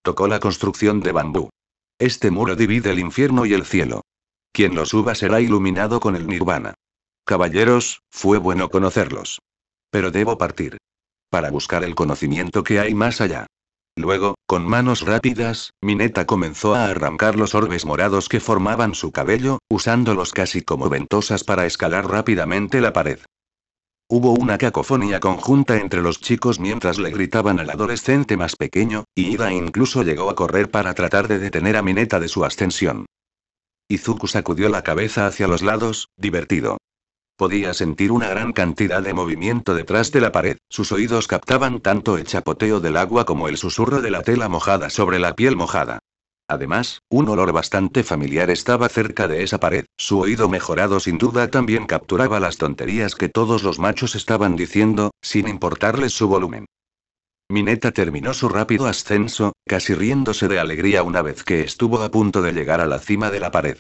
Tocó la construcción de bambú. Este muro divide el infierno y el cielo. Quien lo suba será iluminado con el nirvana. Caballeros, fue bueno conocerlos. Pero debo partir. Para buscar el conocimiento que hay más allá. Luego, con manos rápidas, Mineta comenzó a arrancar los orbes morados que formaban su cabello, usándolos casi como ventosas para escalar rápidamente la pared. Hubo una cacofonía conjunta entre los chicos mientras le gritaban al adolescente más pequeño, y Ida incluso llegó a correr para tratar de detener a Mineta de su ascensión. Izuku sacudió la cabeza hacia los lados, divertido. Podía sentir una gran cantidad de movimiento detrás de la pared, sus oídos captaban tanto el chapoteo del agua como el susurro de la tela mojada sobre la piel mojada. Además, un olor bastante familiar estaba cerca de esa pared, su oído mejorado sin duda también capturaba las tonterías que todos los machos estaban diciendo, sin importarles su volumen. Mineta terminó su rápido ascenso, casi riéndose de alegría una vez que estuvo a punto de llegar a la cima de la pared.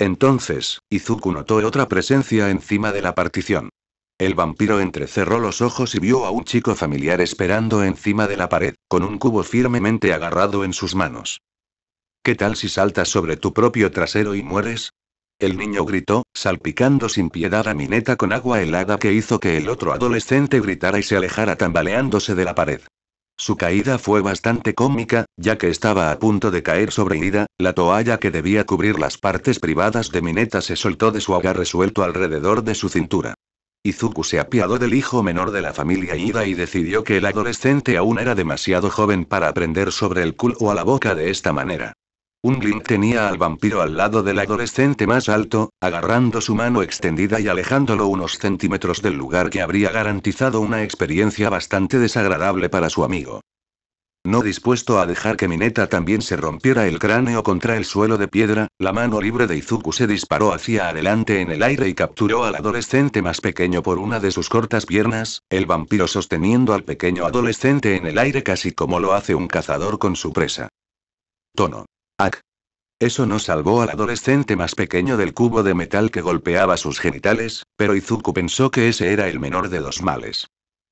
Entonces, Izuku notó otra presencia encima de la partición. El vampiro entrecerró los ojos y vio a un chico familiar esperando encima de la pared, con un cubo firmemente agarrado en sus manos. ¿Qué tal si saltas sobre tu propio trasero y mueres? El niño gritó, salpicando sin piedad a Mineta con agua helada que hizo que el otro adolescente gritara y se alejara tambaleándose de la pared. Su caída fue bastante cómica, ya que estaba a punto de caer sobre Ida, la toalla que debía cubrir las partes privadas de Mineta se soltó de su agarre suelto alrededor de su cintura. Izuku se apiadó del hijo menor de la familia Ida y decidió que el adolescente aún era demasiado joven para aprender sobre el culo a la boca de esta manera. Un Blink tenía al vampiro al lado del adolescente más alto, agarrando su mano extendida y alejándolo unos centímetros del lugar que habría garantizado una experiencia bastante desagradable para su amigo. No dispuesto a dejar que Mineta también se rompiera el cráneo contra el suelo de piedra, la mano libre de Izuku se disparó hacia adelante en el aire y capturó al adolescente más pequeño por una de sus cortas piernas, el vampiro sosteniendo al pequeño adolescente en el aire casi como lo hace un cazador con su presa. Tono. Eso no salvó al adolescente más pequeño del cubo de metal que golpeaba sus genitales, pero Izuku pensó que ese era el menor de dos males.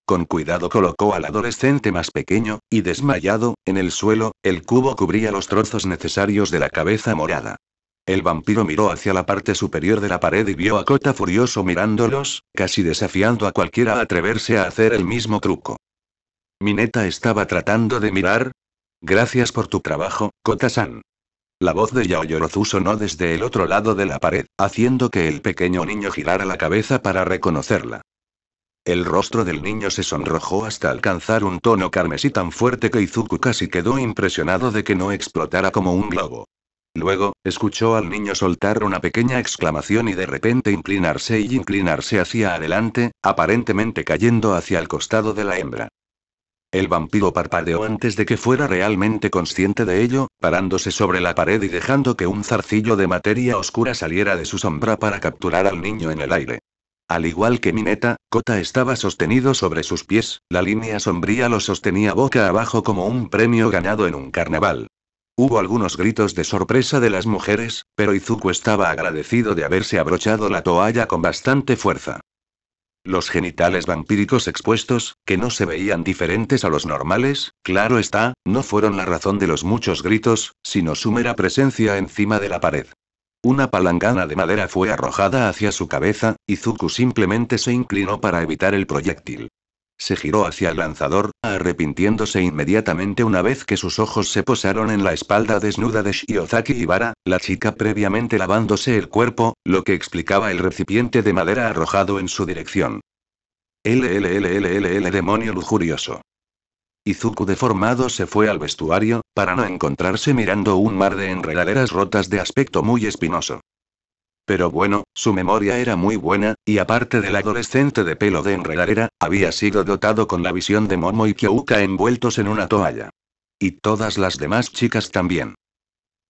Con cuidado colocó al adolescente más pequeño, y desmayado, en el suelo, el cubo cubría los trozos necesarios de la cabeza morada. El vampiro miró hacia la parte superior de la pared y vio a Kota furioso mirándolos, casi desafiando a cualquiera a atreverse a hacer el mismo truco. Mineta estaba tratando de mirar. Gracias por tu trabajo, Kota-san. La voz de Yaoyorozu sonó desde el otro lado de la pared, haciendo que el pequeño niño girara la cabeza para reconocerla. El rostro del niño se sonrojó hasta alcanzar un tono carmesí tan fuerte que Izuku casi quedó impresionado de que no explotara como un globo. Luego, escuchó al niño soltar una pequeña exclamación y de repente inclinarse hacia adelante, aparentemente cayendo hacia el costado de la hembra. El vampiro parpadeó antes de que fuera realmente consciente de ello, parándose sobre la pared y dejando que un zarcillo de materia oscura saliera de su sombra para capturar al niño en el aire. Al igual que Mineta, Kota estaba sostenido sobre sus pies, la línea sombría lo sostenía boca abajo como un premio ganado en un carnaval. Hubo algunos gritos de sorpresa de las mujeres, pero Izuku estaba agradecido de haberse abrochado la toalla con bastante fuerza. Los genitales vampíricos expuestos, que no se veían diferentes a los normales, claro está, no fueron la razón de los muchos gritos, sino su mera presencia encima de la pared. Una palangana de madera fue arrojada hacia su cabeza, y Izuku simplemente se inclinó para evitar el proyectil. Se giró hacia el lanzador, arrepintiéndose inmediatamente una vez que sus ojos se posaron en la espalda desnuda de Shiozaki Ibara, la chica previamente lavándose el cuerpo, lo que explicaba el recipiente de madera arrojado en su dirección. El demonio lujurioso. Izuku deformado se fue al vestuario, para no encontrarse mirando un mar de enredaderas rotas de aspecto muy espinoso. Pero bueno, su memoria era muy buena, y aparte del adolescente de pelo de enredadera, había sido dotado con la visión de Momo y Kyouka envueltos en una toalla. Y todas las demás chicas también.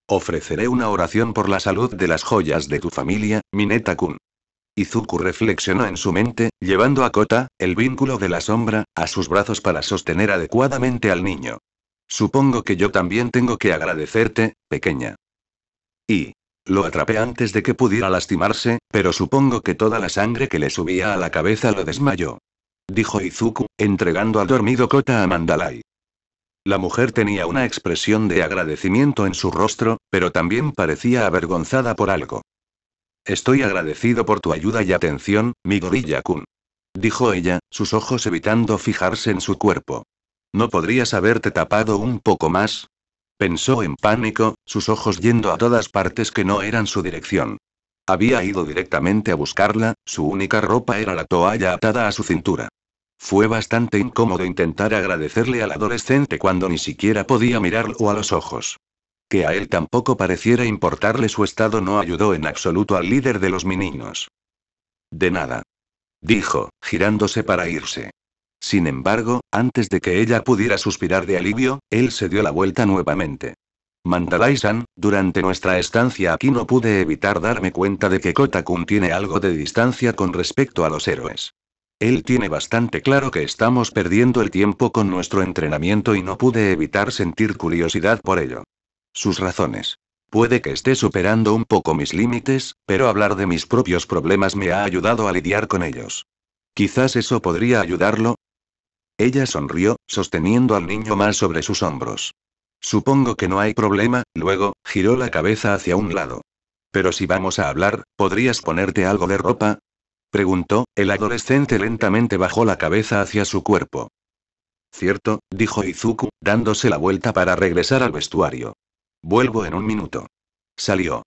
Ofreceré una oración por la salud de las joyas de tu familia, Mineta-kun. Izuku reflexionó en su mente, llevando a Kota, el vínculo de la sombra, a sus brazos para sostener adecuadamente al niño. Supongo que yo también tengo que agradecerte, pequeña. Y lo atrapé antes de que pudiera lastimarse, pero supongo que toda la sangre que le subía a la cabeza lo desmayó. Dijo Izuku, entregando al dormido Kota a Mandalay. La mujer tenía una expresión de agradecimiento en su rostro, pero también parecía avergonzada por algo. Estoy agradecido por tu ayuda y atención, Midoriya-kun. Dijo ella, sus ojos evitando fijarse en su cuerpo. ¿No podrías haberte tapado un poco más? Pensó en pánico, sus ojos yendo a todas partes que no eran su dirección. Había ido directamente a buscarla, su única ropa era la toalla atada a su cintura. Fue bastante incómodo intentar agradecerle al adolescente cuando ni siquiera podía mirarlo a los ojos. Que a él tampoco pareciera importarle su estado no ayudó en absoluto al líder de los meninos. De nada. Dijo, girándose para irse. Sin embargo, antes de que ella pudiera suspirar de alivio, él se dio la vuelta nuevamente. Mandalay-san, durante nuestra estancia aquí no pude evitar darme cuenta de que Kota-kun tiene algo de distancia con respecto a los héroes. Él tiene bastante claro que estamos perdiendo el tiempo con nuestro entrenamiento y no pude evitar sentir curiosidad por ello. Sus razones. Puede que esté superando un poco mis límites, pero hablar de mis propios problemas me ha ayudado a lidiar con ellos. Quizás eso podría ayudarlo. Ella sonrió, sosteniendo al niño más sobre sus hombros. Supongo que no hay problema, luego, giró la cabeza hacia un lado. Pero si vamos a hablar, ¿podrías ponerte algo de ropa? Preguntó, el adolescente lentamente bajó la cabeza hacia su cuerpo. Cierto, dijo Izuku, dándose la vuelta para regresar al vestuario. Vuelvo en un minuto. Salió.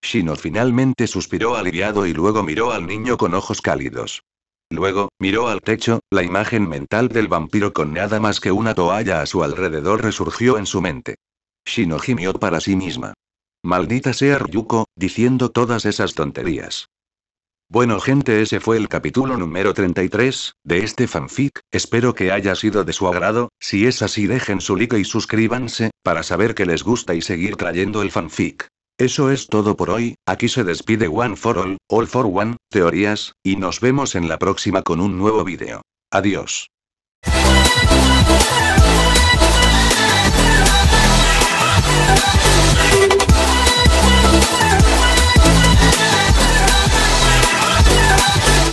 Shino finalmente suspiró aliviado y luego miró al niño con ojos cálidos. Luego, miró al techo, la imagen mental del vampiro con nada más que una toalla a su alrededor resurgió en su mente. Shino gimió para sí misma. Maldita sea Ryuko, diciendo todas esas tonterías. Bueno gente, ese fue el capítulo número 33, de este fanfic, espero que haya sido de su agrado, si es así dejen su like y suscríbanse, para saber que les gusta y seguir trayendo el fanfic. Eso es todo por hoy, aquí se despide One for All for One, teorías, y nos vemos en la próxima con un nuevo vídeo. Adiós.